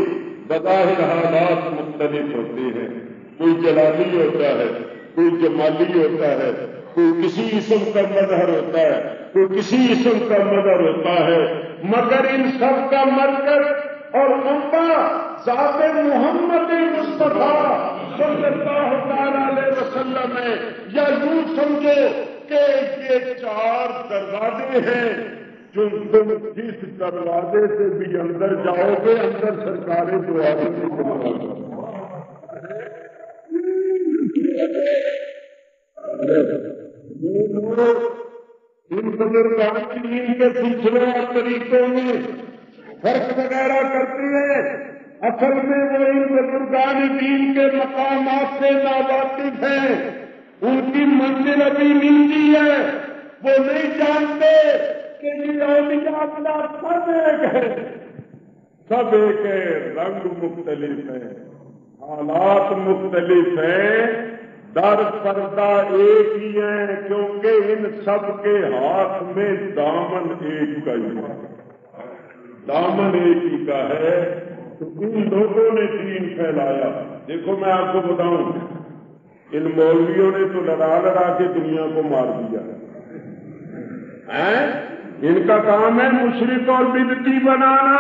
بظاہر حالات مختلف ہوتے ہیں، کوئی جلالی ہوتا ہے، کوئی جمالی ہوتا ہے، کوئی کسی اسم کا مظہر ہوتا ہے، کوئی کسی اسم کا مظہر ہوتا ہے، مگر ان سب کا مرکز اور منبع ذات محمد مصطفیٰ صلی اللہ تعالی علیہ وسلم ہے۔ یا یوں سمجھو کہ یہ 4 دروازے ہیں، جو تم جس دروازے سے بھی اندر جاؤ گے اندر سرکار دو آدمی ان بزرگان کی دین کے سلسلوں اور طریقوں میں فرق وغیرہ کرتے ہیں، اصل میں وہ ان بزرگان دین کے مقامات سے ناواقف ہیں، ان کی منزل ابھی نیچی ہے، وہ نہیں جانتے کہ یہ اولیاء اللہ سب ایک ہے، سب ایک ہے، رنگ مختلف ہیں، حالات مختلف ہیں، در پردہ ایک ہی ہے، کیونکہ ان سب کے ہاتھ میں دامن ایک کا ہی ہے، دامن ایک ہی کا ہے۔ تو ان لوگوں نے دین پھیلایا۔ دیکھو میں آپ کو بتاؤں، ان مولویوں نے تو لڑا لڑا کے دنیا کو مار دیا ہے، ان کا کام ہے مشرک اور بدعتی بنانا۔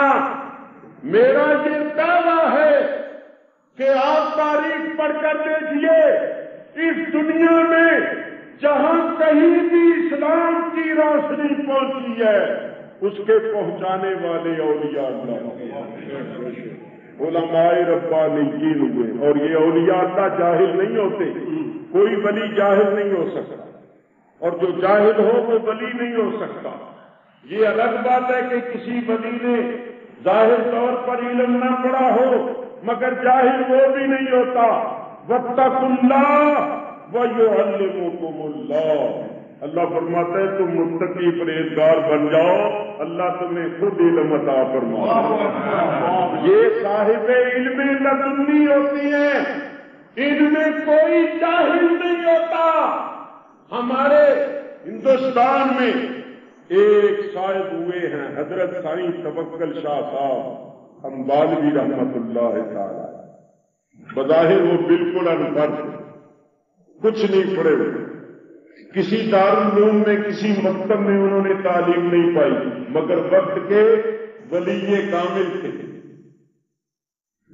میرا یہ دعویٰ ہے کہ آپ تاریخ پڑھ کر دیکھیے، اس دنیا میں جہاں کہیں بھی اسلام کی روشنی پہنچی ہے اس کے پہنچانے والے اولیاء اللہ، علماء ربانیین ہوئے۔ اور یہ اولیاء اللہ جاہل نہیں ہوتے، کوئی ولی جاہل نہیں ہو سکتا، اور جو جاہل ہو وہ ولی نہیں ہو سکتا۔ یہ الگ بات ہے کہ کسی ولی نے ظاہر طور پر علم نہ پڑھا ہو مگر جاہل وہ بھی نہیں ہوتا۔ واتقوا اللہ ویعلمکم اللہ، اللہ فرماتا ہے تم متقی پرہیزگار بن جاؤ، اللہ تمہیں خود علم عطا فرمائے۔ یہ صاحب علم لدنی ہوتی ہیں، ان میں کوئی جاہل نہیں ہوتا۔ ہمارے ہندوستان میں ایک شاید ہوئے ہیں حضرت سائیں توکل شاہ صاحب امبالوی رحمت اللہ تعالی، بظاہر وہ بالکل ان پڑھ، کچھ نہیں پڑھے ہوئے، کسی دارالعلوم میں کسی مکتب میں انہوں نے تعلیم نہیں پائی، مگر وقت کے ولی کامل تھے۔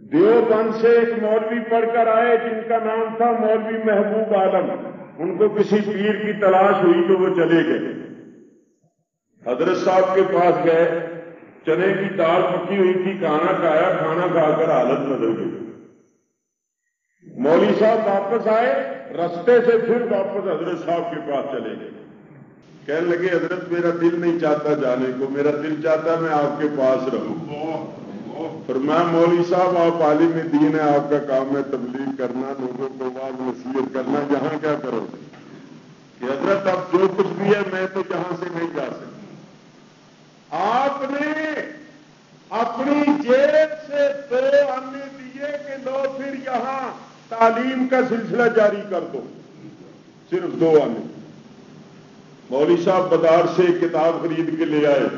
دیوبند سے ایک مولوی پڑھ کر آئے جن کا نام تھا مولوی محبوب عالم، ان کو کسی پیر کی تلاش ہوئی تو وہ چلے گئے، حضرت صاحب کے پاس گئے، چنے کی دال پکی ہوئی تھی، کھانا کھایا، کھانا کھا کر حالت بدل گئی۔ مولوی صاحب واپس آئے، رستے سے پھر واپس حضرت صاحب کے پاس چلے گئے، کہنے لگے حضرت میرا دل نہیں چاہتا جانے کو، میرا دل چاہتا میں آپ کے پاس رہوں۔ فرمایا مولوی صاحب آپ عالم دین ہے، آپ کا کام ہے تبلیغ کرنا، لوگوں کو واعظ نصیحت کرنا، یہاں کیا کرو گے؟ کہ حضرت اب جو کچھ بھی ہے میں تو یہاں سے نہیں جا سکتا۔ آپ نے اپنی جیب سے 2 آنے دیے کہ لو پھر یہاں تعلیم کا سلسلہ جاری کر دو، صرف 2 آنے۔ مولوی صاحب بازار سے کتاب خرید کے لے آئے،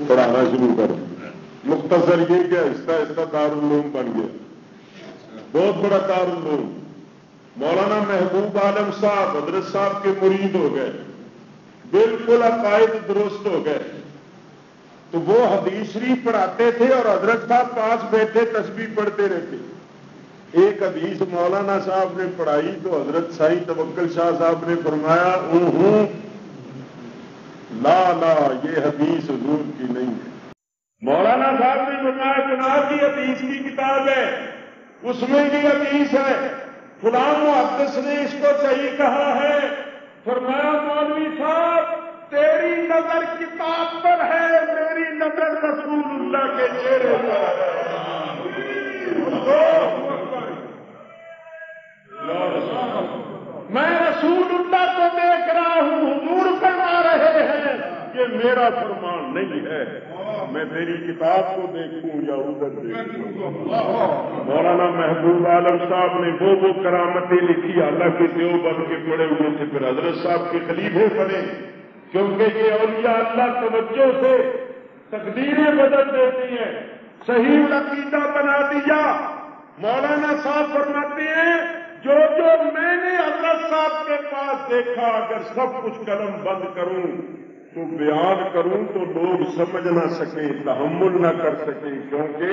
پڑھانا شروع کر دیا۔ مختصر یہ کہ آہستہ آہستہ دارالعلوم بن گیا، بہت بڑا دارالعلوم۔ مولانا محبوب عالم صاحب حضرت صاحب کے مرید ہو گئے، بالکل عقائد درست ہو گئے، تو وہ حدیث شریف پڑھاتے تھے اور حضرت صاحب پاس بیٹھے تسبیح پڑھتے رہتے۔ ایک حدیث مولانا صاحب نے پڑھائی تو حضرت سائیں توکل شاہ صاحب نے فرمایا لا لا یہ حدیث حضور کی نہیں ہے۔ مولانا صاحب نے فرمایا جناب کی حدیث کی کتاب ہے، اس میں یہ حدیث ہے، فلاں محدث نے اس کو صحیح کہا ہے۔ فرمایا مولوی صاحب تیری نظر کتاب پر ہے، میری نظر رسول اللہ کے چہرے پر ہے۔ میں رسول اللہ کو دیکھ رہا ہوں، حضور فرما رہے ہیں کہ میرا فرمان نہیں ہے، میں میری کتاب کو دیکھوں یا ادھر دیکھوں۔ مولانا محبوب عالم صاحب نے وہ کرامتیں لکھی، حالانکہ دیوبند کے پڑے ہوئے تھے، پھر حضرت صاحب کے خلیفے بنے، کیونکہ یہ اولیاء اللہ توجہ سے تقدیریں بدل دیتی ہیں، صحیح عقیدہ بنا دیا۔ مولانا صاحب فرماتے ہیں جو میں نے حضرت صاحب کے پاس دیکھا، اگر سب کچھ قلم بند کروں تو بیان کروں تو لوگ سمجھ نہ سکیں، تحمل نہ کر سکیں، کیونکہ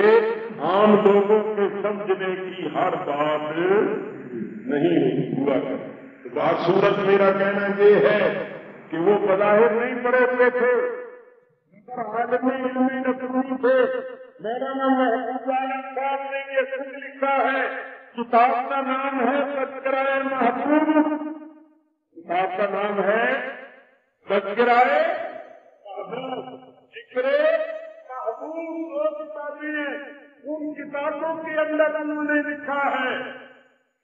عام لوگوں کے سمجھنے کی ہر بات نہیں ہوا کرتی۔ بات صورت میرا کہنا یہ ہے کہ وہ بظاہر نہیں پڑے ہوئے تھے، عالم علمی نقلی تھے۔ مولانا محبوب عالم صاحب نے یہ خود لکھا ہے، کتاب کا نام ہے تذکرہ محبوب، کتاب کا نام ہے تذکرہ محبوب، ذکر محبوب۔ 2 کتابیں ہیں، ان کتابوں کے اندر انہوں نے لکھا ہے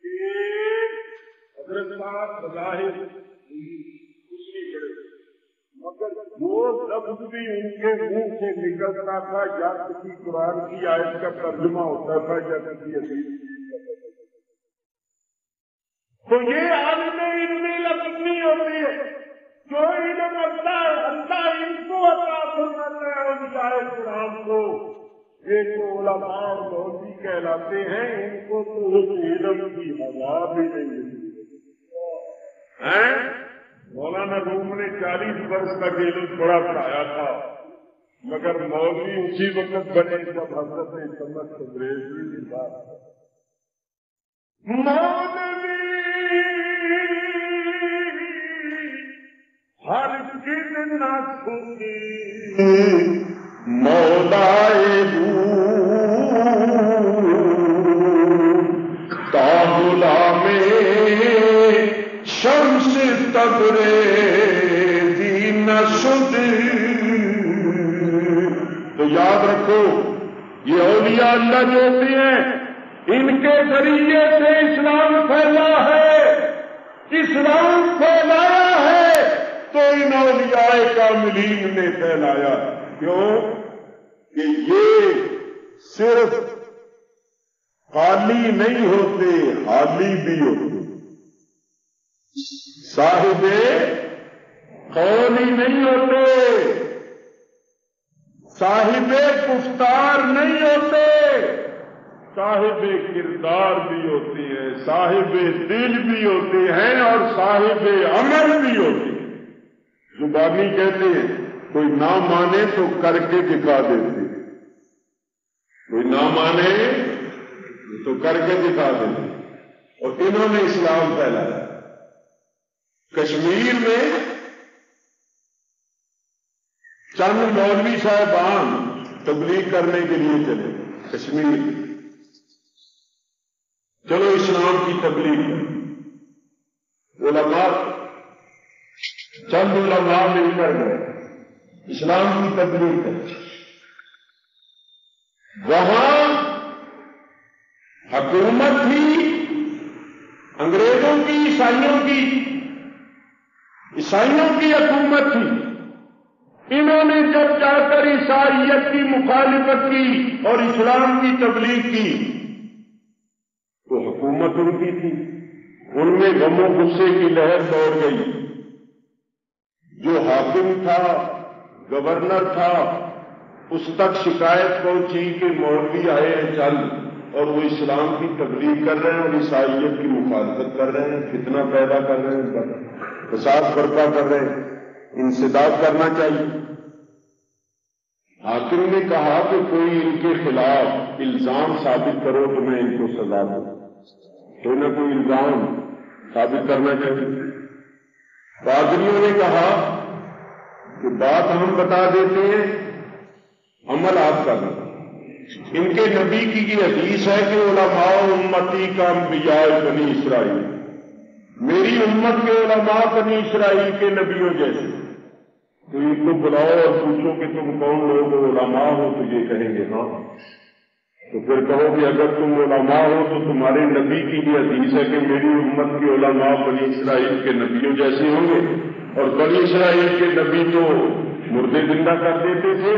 کہ حضرت صاحب بظاہر کچھ نہیں پڑے، مگر جو لفظ بھی ان کے منہ سے نکلتا تھا یا کسی قرآن کی آیت کا ترجمہ ہوتا تھا یا کسی حدیث تو یہ عالم علمی لفظ نہیں ہوتی ہے، جو علم اللہ ان کو عطا فرماتا ہے ان شاہ قرآن کو، یہ جو علماء اور مولوی کہلاتے ہیں ان کو تو اس علم کی ہوا بھی نہیں ملتی ہے۔ مولانا روم نے 40 برس تک علم بڑا پڑھایا تھا، مگر مولوی اسی وقت بنے جب حضرت سمت تبریزی کی بات ہے۔ مولوی ہر چیز نہ چھوٹی مولائے غلام شمس تبریزی نہ شد۔ تو یاد رکھو یہ اولیاء اللہ جو ہوتے ہیں ان کے ذریعے سے اسلام پھیلا ہے، اسلام پھیلایا ہے تو ان اولیاء کاملین نے پھیلایا۔ کیوں کہ یہ صرف خالی نہیں ہوتے، حالی بھی ہوتے، صاحب قول ہی نہیں ہوتے، صاحب گفتار نہیں ہوتے، صاحب کردار بھی ہوتے ہیں، صاحب دل بھی ہوتے ہیں اور صاحب عمل بھی ہوتے ہیں۔ زبانی کہتے ہیں کوئی نہ مانے تو کر کے دکھا دیتے، کوئی نہ مانے تو کر کے دکھا دیتے، اور انہوں نے اسلام پھیلایا۔ کشمیر میں چند مولوی صاحبان تبلیغ کرنے کے لیے چلے کشمیر، چلو اسلام کی تبلیغ کریں۔ علماء چند علماء مل کر گئے اسلام کی تبلیغ کریں۔ وہاں حکومت تھی انگریزوں کی، عیسائیوں کی حکومت تھی۔ انہوں نے جب جا کر عیسائیت کی مخالفت کی اور اسلام کی تبلیغ کی تو حکومت ان کی تھی، ان میں غم و غصے کی لہر دوڑ گئی۔ جو حاکم تھا، گورنر تھا، اس تک شکایت پہنچی کہ مولوی آئے ہیں چند اور وہ اسلام کی تبلیغ کر رہے ہیں اور عیسائیت کی مخالفت کر رہے ہیں، فتنہ پیدا کر رہے ہیں، فساد برپا کر رہے ہیں، انسداد کرنا چاہیے۔ حاکم نے کہا کہ کوئی ان کے خلاف الزام ثابت کرو تو میں ان کو سزا دوں، کوئی نہ کوئی الزام ثابت کرنا چاہیے۔ پادریوں نے کہا کہ بات ہم بتا دیتے ہیں، عمل آپ کرنا۔ ان کے نبی کی یہ حدیث ہے کہ علماء امتی کا انبیاء بنی اسرائیل، میری امت کے علماء بنی اسرائیل کے نبیوں جیسے۔ تو ان کو بلاؤ اور پوچھو کہ تم کون لوگ علماء ہو، تو یہ کہیں گے ہاں۔ تو پھر کہو کہ اگر تم علماء ہو تو تمہارے نبی کی یہ حدیث ہے کہ میری امت کے علماء بنی اسرائیل کے نبیوں جیسے ہوں گے، اور بنی اسرائیل کے نبی تو مردے زندہ کر دیتے تھے،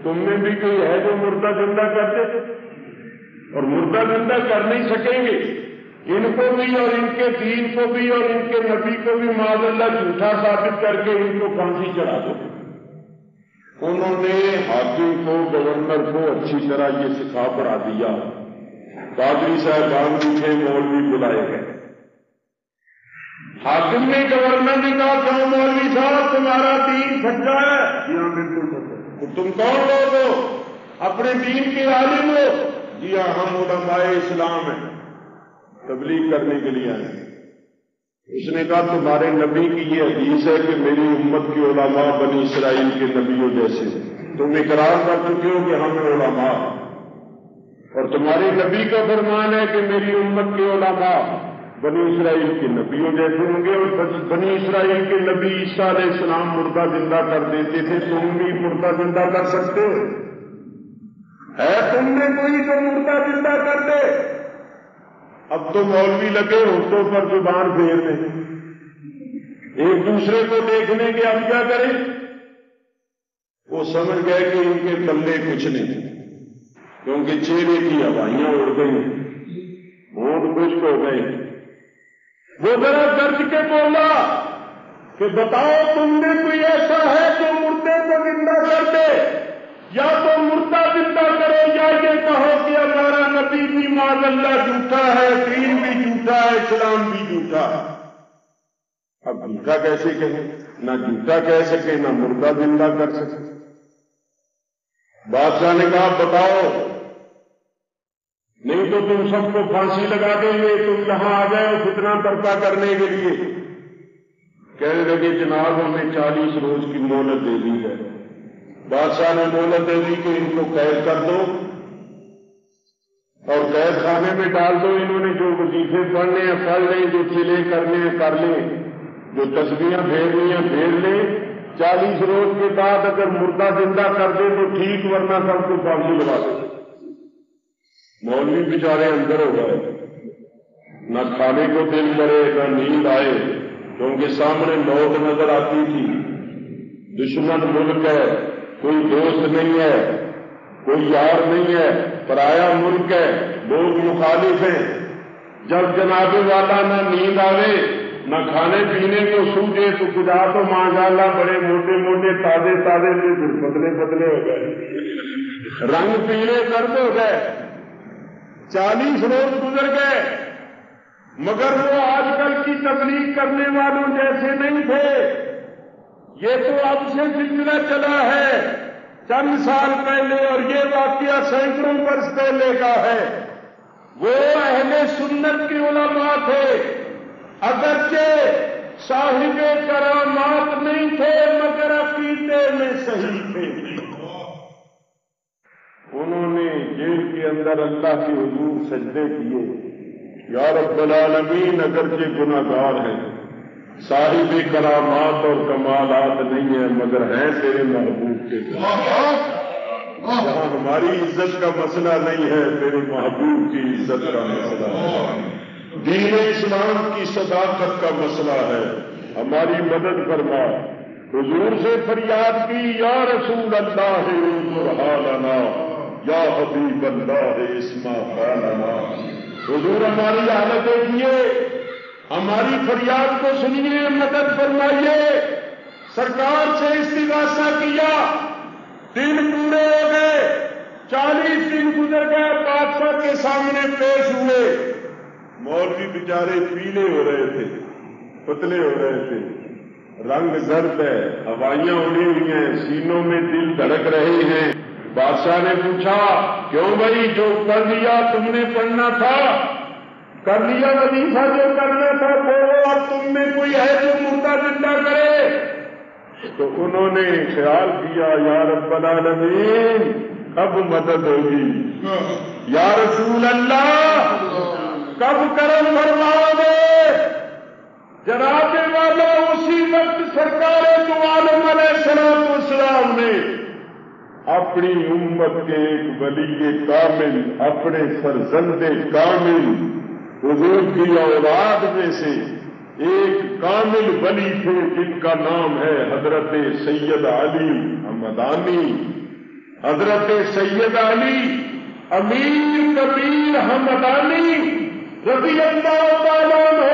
تم میں بھی کوئی ہے جو مردہ زندہ کرتے تھے، اور مردہ زندہ کر نہیں سکیں گے۔ ان کو بھی اور ان کے دین کو بھی اور ان کے نبی کو بھی معاذ اللہ جھوٹا ثابت کر کے ان کو پھانسی چڑھا دو۔ انہوں نے حاکم کو، گورنر کو اچھی طرح یہ سکھا پڑھا دیا۔ پادری صاحبان بھی تھے، مولوی بلائے گئے۔ حاکم نے گورنر نے کہا کیوں مولوی صاحب تمہارا دین سچا ہے؟ جی ہاں بالکل سچا۔ تم کون لوگ ہو؟ اپنے دین کے عالم ہو؟ جی ہاں ہم علماء اسلام ہیں، تبلیغ کرنے کے لیے آئے۔ اس نے کہا تمہارے نبی کی یہ حدیث ہے کہ میری امت کے علماء بنی اسرائیل کے نبیوں جیسے، تم اقرار کر چکے ہو کہ ہم علماء، اور تمہارے نبی کا فرمان ہے کہ میری امت کے علماء بنی اسرائیل کے نبیوں جیسے ہوں گے، اور بنی اسرائیل کے نبی عیسیٰ علیہ السلام مردہ زندہ کر دیتے تھے، تم بھی مردہ زندہ کر سکتے ہو؟ ہے تم میں کوئی جو مردہ زندہ کر دے؟ اب تو مولوی لگے ہوٹوں پر زبان پھیرنے، ایک دوسرے کو دیکھنے کے اب کیا کریں؟ وہ سمجھ گئے کہ ان کے پلے کچھ نہیں، کیونکہ چہرے کی ہوائیاں اڑ گئی، ہونٹ خشک ہو گئے۔ وہ ذرا گرج کے بولا کہ بتاؤ تم میں کوئی ایسا ہے جو مردے کو زندہ کر دے؟ یا تو مردہ زندہ کرو یا یہ کہو کہ ہمارا نبی بھی معاذ اللہ جھوٹا ہے، دین بھی جھوٹا ہے، اسلام بھی جھوٹا ہے۔ اب جھوٹا کیسے کہیں؟ نہ جھوٹا کہہ سکے، نہ مردہ زندہ کر سکے۔ بادشاہ نے کہا بتاؤ، نہیں تو تم سب کو پھانسی لگا دیں گے، تم یہاں آ گئے ہو فتنہ برپا کرنے کے لیے۔ کہنے لگے جناب ہمیں 40 روز کی مہلت دے دی ہے۔ بادشاہ نے مہلت دے دی کہ ان کو قید کر دو اور قید خانے میں ڈال دو، انہوں نے جو وظیفے پڑھنے ہیں پڑھ لیں، جو چلے کرنے ہیں کر لیں، جو تسبیحاں پھیرنی ہیں پھیر لیں، 40 روز کے بعد اگر مردہ زندہ کر دے تو ٹھیک، ورنہ سب کو پھانسی لگا دے۔ مولوی بیچارے اندر ہو گئے، نہ کھانے کو دل کرے نہ نیند آئے، کیونکہ سامنے موت نظر آتی تھی، دشمن ملک ہے، کوئی دوست نہیں ہے، کوئی یار نہیں ہے، پرایا ملک ہے، لوگ مخالف ہیں۔ جب جناب والا نہ نیند آوے نہ کھانے پینے کو سوچے تو خدا تو ماشاءاللہ بڑے موٹے موٹے تازے تازے تھے، پھر پتلے پتلے ہو گئے، رنگ پیلے زرد ہو گئے۔ 40 روز گزر گئے، مگر وہ آج کل کی تبلیغ کرنے والوں جیسے نہیں تھے۔ یہ تو اب سے سلسلہ چلا ہے، چند سال پہلے، اور یہ واقعہ سینکڑوں برس پہلے کا ہے۔ وہ اہل سنت کے علماء تھے، اگرچہ صاحب کرامات نہیں تھے مگر عقیدے میں صحیح تھے۔ انہوں نے جیل کے اندر اللہ کے حضور سجدے کیے، یا رب العالمین اگرچہ گناہگار ہیں، صاحب کرامات اور کمالات نہیں ہیں مگر ہیں تیرے محبوب کے جہاں ہماری عزت کا مسئلہ نہیں ہے، تیرے محبوب کی عزت کا مسئلہ ہے، دین اسلام کی صداقت کا مسئلہ ہے، ہماری مدد فرما۔ حضور سے فریاد کی، یا رسول اللہ انظر حالنا، یا حبیب اللہ اسمع قالنا۔ حضور ہماری حالت دیکھیے، ہماری فریاد کو سنیے، مدد فرمائیے۔ سرکار سے استغاثہ کیا، دن پورے ہو گئے، 40 دن گزر گئے، بادشاہ کے سامنے پیش ہوئے۔ مولوی بیچارے پیلے ہو رہے تھے، پتلے ہو رہے تھے، رنگ زرد ہے، ہوائیاں اڑی ہوئی ہیں، سینوں میں دل دھڑک رہے ہیں۔ بادشاہ نے پوچھا کیوں بھائی، جو پڑھ لیا تم نے پڑھنا تھا، کر لیا وظیفہ جو کرنا تھا، بولو اب تم میں کوئی ہے جو مردہ زندہ کرے؟ تو انہوں نے خیال کیا، یا رب العالمین کب مدد ہوگی، یا رسول اللہ کب کرم فرماؤ گے؟ جناب والا اسی وقت سرکار دو عالم علیہ السلام نے اپنی امت کے ایک ولی کامل، اپنے فرزند کامل، حضور کی اولاد میں سے ایک کامل ولی تھے جن کا نام ہے حضرت سید علی حمدانی۔ حضرت سید علی امیر کبیر حمدانی رضی اللہ تعالیٰ عنہ،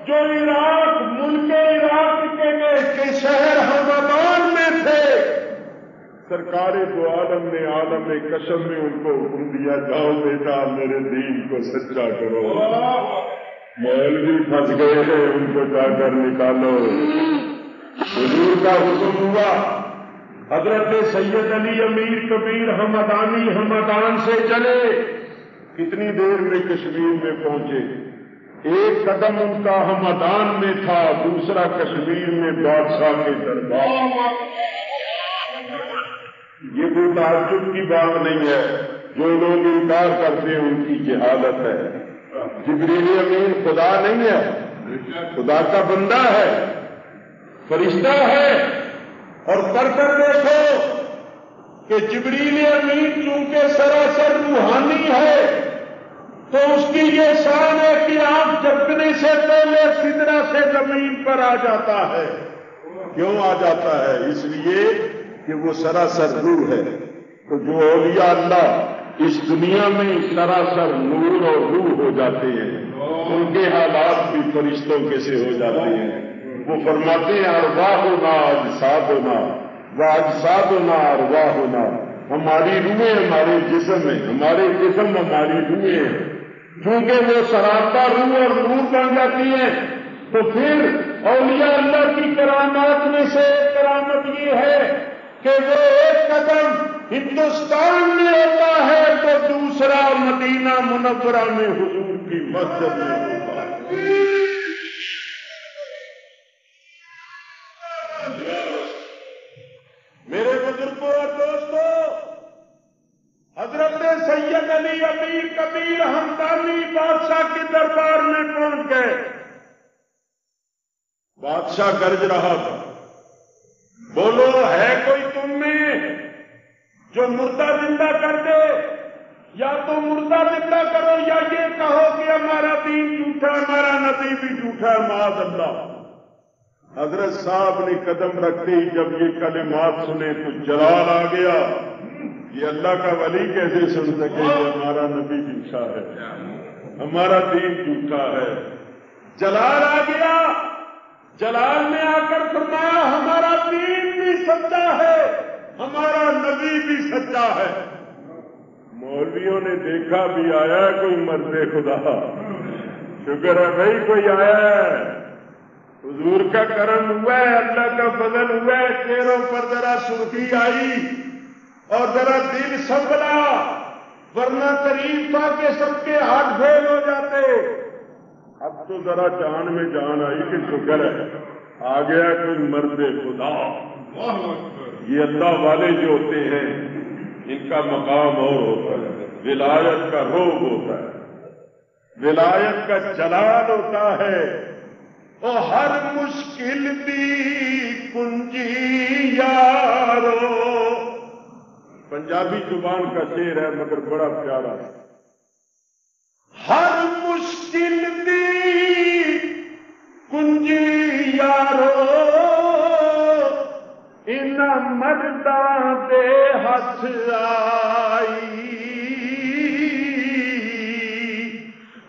جو عراق، ملک عراق کے شہر حمدان میں تھے، سرکار دو عالم نے عالم کشم میں ان کو حکم دیا، جاؤ بیٹا میرے دین کو سچا کرو۔ مولوی پھنس گئے ہیں، ان کو جا کر نکالو۔ حضور کا حکم ہوا، حضرت سید علی امیر کبیر حمدانی حمدان سے چلے، کتنی دیر میں کشمیر میں پہنچے۔ ایک قدم ان کا حمدان میں تھا، دوسرا کشمیر میں بادشاہ کے دربار۔ یہ کوئی تعجب کی بات نہیں ہے، جو لوگ انکار کرتے ہیں ان کی جہالت ہے۔ جبریل امین خدا نہیں ہے، خدا کا بندہ ہے، فرشتہ ہے۔ اور پڑھ کر دیکھو کہ جبریل امین چونکہ سراسر روحانی ہے تو اس کی یہ شان ہے کہ آنکھ جھپکنے سے پہلے سدرہ سے زمین پر آ جاتا ہے۔ کیوں آ جاتا ہے؟ اس لیے کہ وہ سراسر روح ہے۔ تو جو اولیاء اللہ اس دنیا میں سراسر نور اور روح ہو جاتے ہیں، ان کے حالات بھی فرشتوں کے سے ہو جاتے ہیں۔ وہ فرماتے ہیں ارواحنا اجسادنا واجسادنا ارواحنا، ہماری روحیں ہمارے جسم ہیں، ہمارے جسم ہماری روحیں ہیں۔ چونکہ وہ سراپا روح اور نور بن جاتی ہیں، تو پھر اولیاء اللہ کی کرامات میں سے ایک کرامت یہ ہے کہ وہ ایک قدم ہندوستان میں ہوتا ہے تو دوسرا مدینہ منورہ میں حضور کی مسجد میں ہوتا ہے۔ میرے بزرگوں اور دوستوں، حضرت سید علی امیر کبیر ہمدانی بادشاہ کے دربار میں پہنچ گئے۔ بادشاہ گرج رہا تھا، بولو ہے کوئی تم میں جو مردہ زندہ کر دے؟ یا تو مردہ زندہ کرو یا یہ کہو کہ ہمارا دین جھوٹا، ہمارا نبی بھی جھوٹا ہے، معاذ اللہ۔ حضرت صاحب نے قدم رکھتے ہی جب یہ کلمات سنے تو جلال آ گیا۔ یہ اللہ کا ولی کیسے سن سکے کہ ہمارا نبی جھوٹا ہے، ہمارا دین جھوٹا ہے؟ جلال آ گیا۔ جلال نے آ کر فرمایا ہمارا دین بھی سچا ہے، ہمارا نبی بھی سچا ہے۔ مولویوں نے دیکھا بھی آیا کوئی مرد خدا، شکر ہے بھائی کوئی آیا ہے، حضور کا کرم ہوا ہے، اللہ کا فضل ہوا ہے، چہروں پر ذرا سرخی آئی اور ذرا دل سنبھلا، ورنہ قریب تھا کہ سب کے ہاتھ فیل ہو جاتے۔ اب تو ذرا جان میں جان آئی کہ شکر ہے آ گیا کوئی مرد خدا۔ یہ اللہ والے جو ہوتے ہیں ان کا مقام اور ہوتا ہے، ولایت کا روب ہوتا ہے، ولایت کا جلال ہوتا ہے۔ او ہر مشکل دی کنجی یارو، پنجابی زبان کا شعر ہے مگر بڑا پیارا ہے۔ ہر مشکل دی کنجی یارو، ان مرداں دے ہاتھ آئی،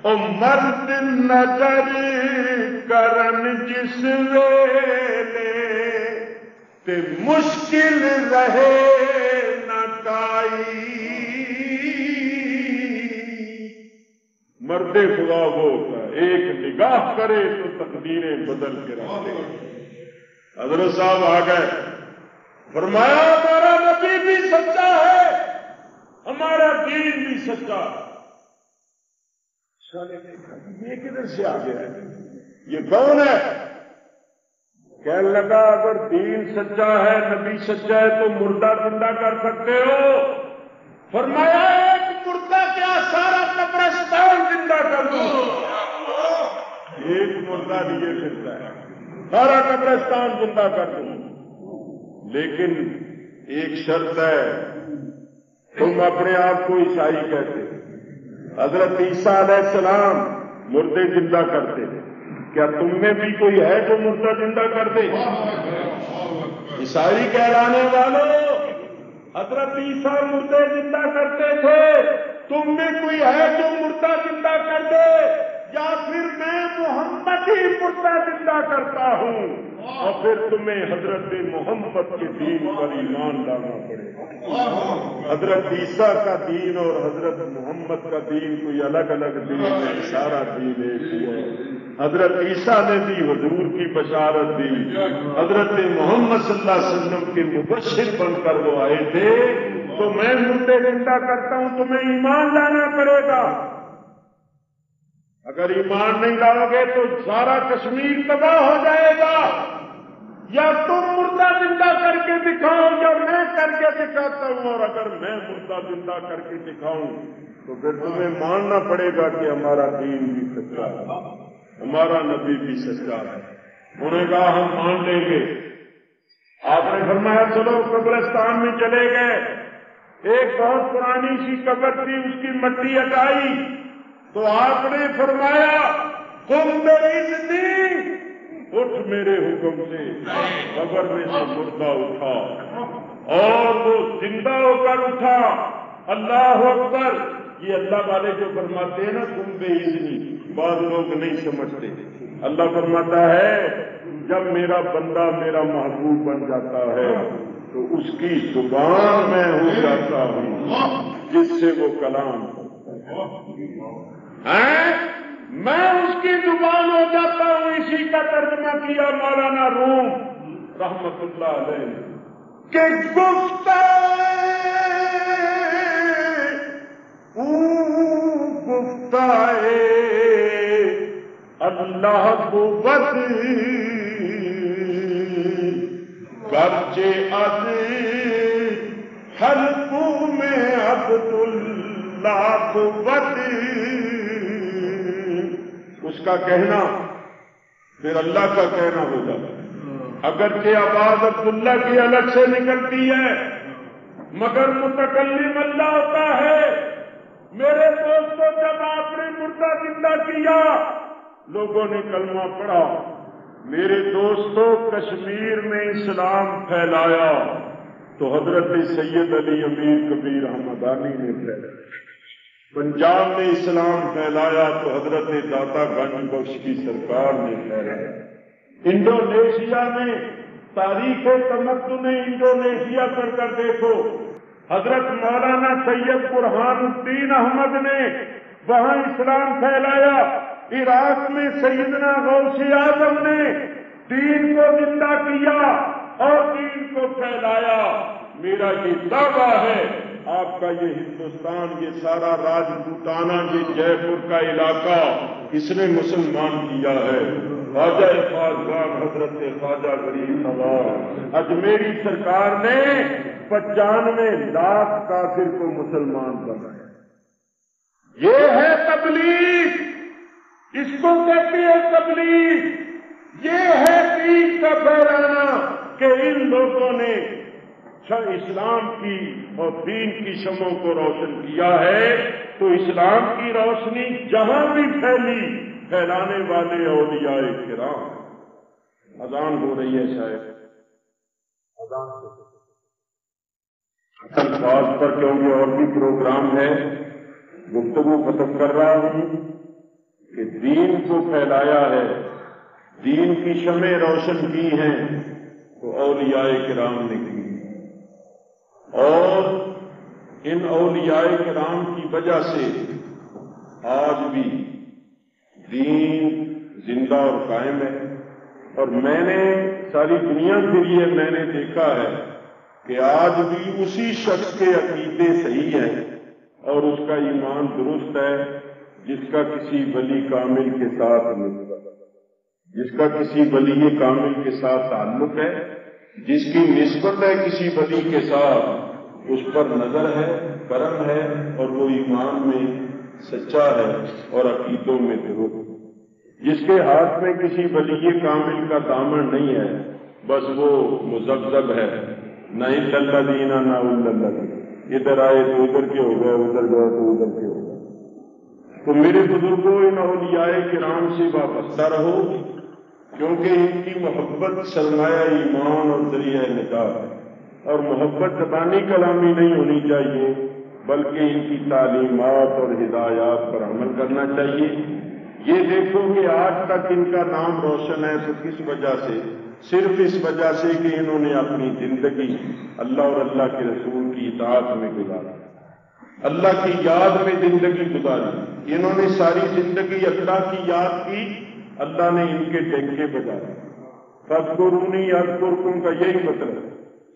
او مرد نظر کرن جس ویلے تے مشکل رہے نہ کائی۔ مرد خدا وہ ہوتا ہے ایک نگاہ کرے تو تقدیریں بدل کے رکھ دے۔ حضرت صاحب آ گئے، فرمایا ہمارا نبی بھی سچا ہے، ہمارا دین بھی سچا ہے۔ یہ کدھر سے آ گیا ہے؟ یہ کون ہے؟ کہنے لگا اگر دین سچا ہے، نبی سچا ہے تو مردہ زندہ کر سکتے ہو۔ فرمایا ایک مردہ کیا سارا قبرستان زندہ کر دوں؟ ایک مردہ لیے پھرتا ہے، سارا قبرستان زندہ کر دوں، لیکن ایک شرط ہے، تم اپنے آپ کو عیسائی کہتے، حضرت عیسیٰ علیہ السلام مردے زندہ کرتے، کیا تم میں بھی کوئی ہے جو مردہ زندہ کر دے؟ عیسائی کہلانے والوں، حضرت عیسیٰ مردے زندہ کرتے تھے، تم میں کوئی ہے جو مردہ زندہ کر دے؟ یا پھر میں محمد ہی مردہ زندہ کرتا ہوں، اور پھر تمہیں حضرت محمد کے دین پر ایمان لانا پڑے گا۔ حضرت عیسیٰ کا دین اور حضرت محمد کا دین کوئی الگ الگ دین ہے، سارا دین ایک ہی ہے۔ حضرت عیسیٰ نے بھی حضور کی بشارت دی، حضرت محمد صلی اللہ علیہ وسلم کے مبشر بن کر وہ آئے تھے، تو میں مردے زندہ کرتا ہوں، تمہیں ایمان لانا پڑے گا۔ اگر ایمان نہیں لاؤ گے تو سارا کشمیر تباہ ہو جائے گا۔ یا تم مردہ زندہ کر کے دکھاؤ یا میں کر کے دکھاتا ہوں، اور اگر میں مردہ زندہ کر کے دکھاؤں تو پھر تمہیں ماننا پڑے گا کہ ہمارا دین بھی سچا ہے، ہمارا نبی بھی سچا ہے۔ انہوں نے کہا ہم مان لیں گے۔ آپ نے فرمایا چلو قبرستان میں چلے گئے، ایک بہت پرانی سی قبر تھی، اس کی مٹی ہٹائی تو آپ نے فرمایا قم بإذنی، اٹھ میرے حکم سے۔ قبر میں سے مردہ اٹھا اور وہ زندہ ہو کر اٹھا۔ اللہ اکبر! یہ اللہ والے جو فرماتے ہیں نا قم بإذنی، بعض لوگ نہیں سمجھتے۔ اللہ فرماتا ہے جب میرا بندہ میرا محبوب بن جاتا ہے تو اس کی زبان میں ہو جاتا ہوں جس سے وہ کلام میں اس کی زبان ہو جاتا ہوں۔ اسی کا ترجمہ کیا مولانا روم رحمت اللہ علیہ کہ گفتگو گفتائے اللہ بود گرچہ از حلقوں میں عبداللہ بود، اس کا کہنا پھر اللہ کا کہنا ہو جاتا ہے۔ اگرچہ آواز عبداللہ کی الگ سے نکلتی ہے مگر متکلم اللہ ہوتا ہے۔ میرے دوستوں، جب آپ نے مردہ زندہ کیا لوگوں نے کلمہ پڑھا، میرے دوستوں کشمیر میں اسلام پھیلایا تو حضرت سید علی امیر کبیر احمدانی نے پھیلایا، پنجاب میں اسلام پھیلایا تو حضرت داتا گنج بخش کی سرکار نے پھیلایا، انڈونیشیا میں تاریخ تمدن انڈونیشیا کر دیکھو، حضرت مولانا سید برہان الدین احمد نے وہاں اسلام پھیلایا، عراق میں سیدنا غوث اعظم نے دین کو زندہ کیا اور دین کو پھیلایا۔ میرا یہ دعویٰ ہے آپ کا یہ ہندوستان، یہ سارا راجپوتانہ، یہ جے پور کا علاقہ اس نے مسلمان کیا ہے۔ خواجہ خواجگان حضرت خواجہ غریب نواز اجمیری سرکار نے 95 لاکھ کافر کو مسلمان بنایا۔ یہ ہے تبلیغ، اس کو کہتے ہیں تبلیغ، یہ ہے دین کا پھیلانا کہ ان لوگوں نے اسلام کی اور دین کی شمعوں کو روشن کیا ہے، تو اسلام کی روشنی جہاں بھی پھیلی، پھیلانے والے اولیاء کرام۔ اذان ہو رہی ہے شاید، اذان الفاظ پر کیونکہ اور بھی پروگرام ہے، گفتگو ختم کر رہا ہوں کہ دین کو پھیلایا ہے، دین کی شمع روشن کی ہیں تو اولیاء کرام نے کی، اور ان اولیاء کرام کی وجہ سے آج بھی دین زندہ اور قائم ہے۔ اور میں نے ساری دنیا کے لیے میں نے دیکھا ہے کہ آج بھی اسی شخص کے عقیدے صحیح ہیں اور اس کا ایمان درست ہے جس کا کسی ولی کامل کے ساتھ جس کا کسی ولی کامل کے ساتھ تعلق ہے، جس کی نسبت ہے کسی ولی کے ساتھ، اس پر نظر ہے، کرم ہے، اور وہ ایمان میں سچا ہے اور عقیدوں میں درست۔ جس کے ہاتھ میں کسی ولی کامل کا دامن نہیں ہے، بس وہ مذبذب ہے، نہ اللہ دینا نہ اللہ، ادھر آئے تو ادھر کے ہو گئے، ادھر گئے تو ادھر کے ہو گئے۔ تو میرے بزرگوں، ان اولیاء کرام سے وابستہ رہو، کیونکہ ان کی محبت سرمایہ ایمان اور ذریعہ نجات ہے، اور محبت زبانی کلامی نہیں ہونی چاہیے بلکہ ان کی تعلیمات اور ہدایات پر عمل کرنا چاہیے۔ یہ دیکھو کہ آج تک ان کا نام روشن ہے تو کس وجہ سے؟ صرف اس وجہ سے کہ انہوں نے اپنی زندگی اللہ اور اللہ کے رسول کی اطاعت میں گزاری، اللہ کی یاد میں زندگی گزاری۔ انہوں نے ساری زندگی اللہ کی یاد کی، اللہ نے ان کے ڈنکے بجائے۔ فاذکرونی اذکرکم کا یہی مطلب ہے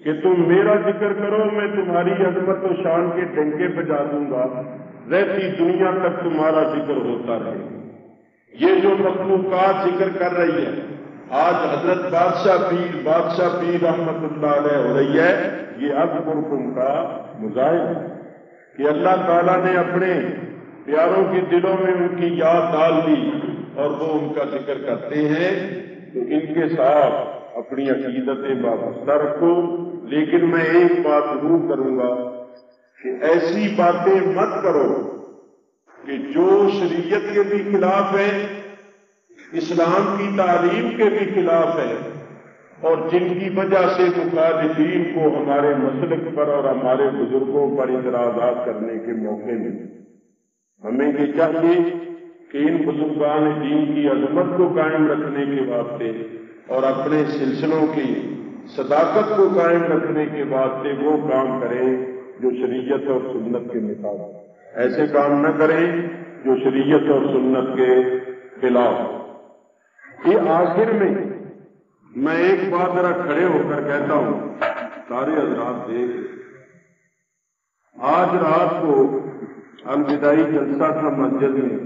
کہ تم میرا ذکر کرو، میں تمہاری عظمت و شان کے ڈنکے بجا دوں گا، رہتی دنیا تک تمہارا ذکر ہوتا رہے۔ یہ جو مخلوقات ذکر کر رہی ہے آج حضرت بادشاہ پیر رحمت اللہ علیہ ہو رہی ہے، یہ اذکرکم کا مظاہر ہے کہ اللہ تعالیٰ نے اپنے پیاروں کے دلوں میں ان کی یاد ڈال دی اور وہ ان کا ذکر کرتے ہیں۔ تو ان کے ساتھ اپنی عقیدتیں وابستہ رکھو، لیکن میں ایک بات ضرور کروں گا کہ ایسی باتیں مت کرو کہ جو شریعت کے بھی خلاف ہے، اسلام کی تعلیم کے بھی خلاف ہے، اور جن کی وجہ سے مخالفین کو ہمارے مسلک پر اور ہمارے بزرگوں پر اعتراضات کرنے کے موقع ملے۔ ہمیں یہ چاہیے کہ ان بزرگان دین کی عظمت کو قائم رکھنے کے واسطے اور اپنے سلسلوں کی صداقت کو قائم رکھنے کے واسطے وہ کام کریں جو شریعت اور سنت کے مطابق، ایسے کام نہ کریں جو شریعت اور سنت کے خلاف۔ یہ آخر میں ایک بات ذرا کھڑے ہو کر کہتا ہوں، سارے حضرات دیکھ، آج رات کو الوداعی جلسہ تھا مسجد میں،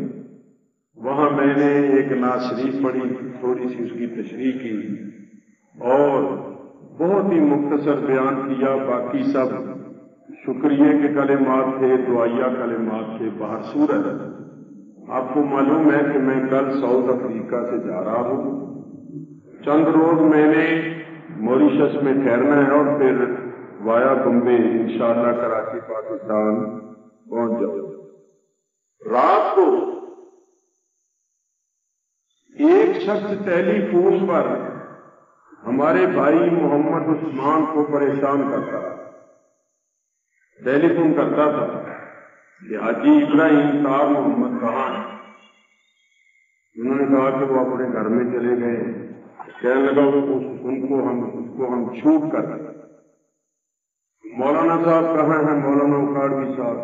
وہاں میں نے ایک نعت شریف پڑھی، تھوڑی سی اس کی تشریح کی اور بہت ہی مختصر بیان کیا، باقی سب شکریہ کے کلمات تھے، دعائیہ کلمات تھے باہر صورت۔ آپ کو معلوم ہے کہ میں کل ساؤتھ افریقہ سے جا رہا ہوں، چند روز میں نے موریشس میں ٹھہرنا ہے اور پھر وایا بمبے انشاءاللہ کراچی پاکستان پہنچ جاؤں۔ رات کو ایک شخص ٹیلی فون پر ہمارے بھائی محمد عثمان کو پریشان کرتا، ٹیلی فون کرتا تھا کہ حاجی ابراہیم صاحب محمد کہاں ہیں؟ انہوں نے کہا کہ وہ اپنے گھر میں چلے گئے، کہنے لگا اس کو ہم چھوٹ کر دیں۔ مولانا صاحب کہاں ہیں؟ مولانا اکاڑوی صاحب،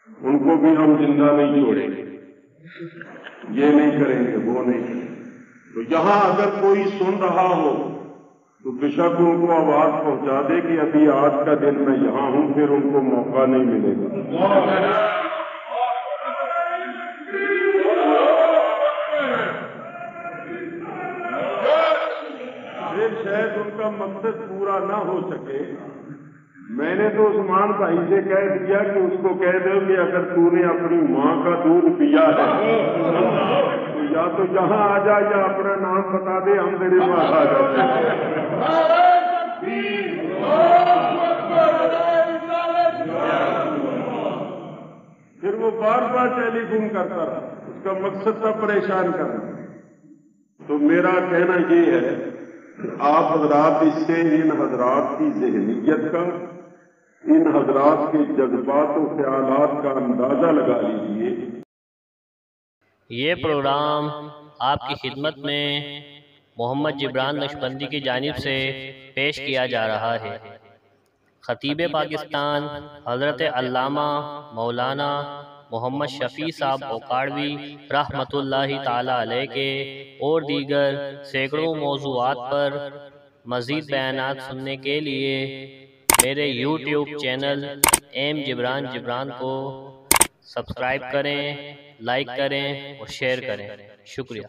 ان کو بھی ہم زندہ نہیں چھوڑیں گے، یہ نہیں کریں گے، وہ نہیں کریں گے۔ تو یہاں اگر کوئی سن رہا ہو تو بے شک ان کو آواز پہنچا دے کہ ابھی آج کا دن میں یہاں ہوں، پھر ان کو موقع نہیں ملے گا۔ پھر شاید ان کا مقصد پورا نہ ہو سکے۔ میں نے تو عثمان بھائی سے کہہ دیا کہ اس کو کہہ دو کہ اگر تو نے اپنی ماں کا دودھ پیا ہے تو یا تو یہاں آ جا یا اپنا نام بتا دے، ہم تیرے پاس آ جاتے ہیں۔ پھر وہ بار بار ٹیلی فون کرتا رہا، اس کا مقصد تھا پریشان کرنا۔ تو میرا کہنا یہ ہے کہ آپ حضرات اس سے ان حضرات کی ذہنیت کا، ان حضرات کے جذبات و خیالات کا اندازہ لگا لیجیے۔ یہ پروگرام آپ کی خدمت میں محمد جبران نقشبندی کی جانب سے پیش کیا جا رہا ہے۔ خطیب پاکستان حضرت علامہ مولانا محمد شفیع صاحب اکاڑوی رحمۃ اللہ تعالی علیہ کے اور دیگر سینکڑوں موضوعات پر مزید بیانات سننے کے لیے میرے یوٹیوب چینل ایم جبران کو سبسکرائب کریں، لائک کریں اور شیئر کریں۔ شکریہ۔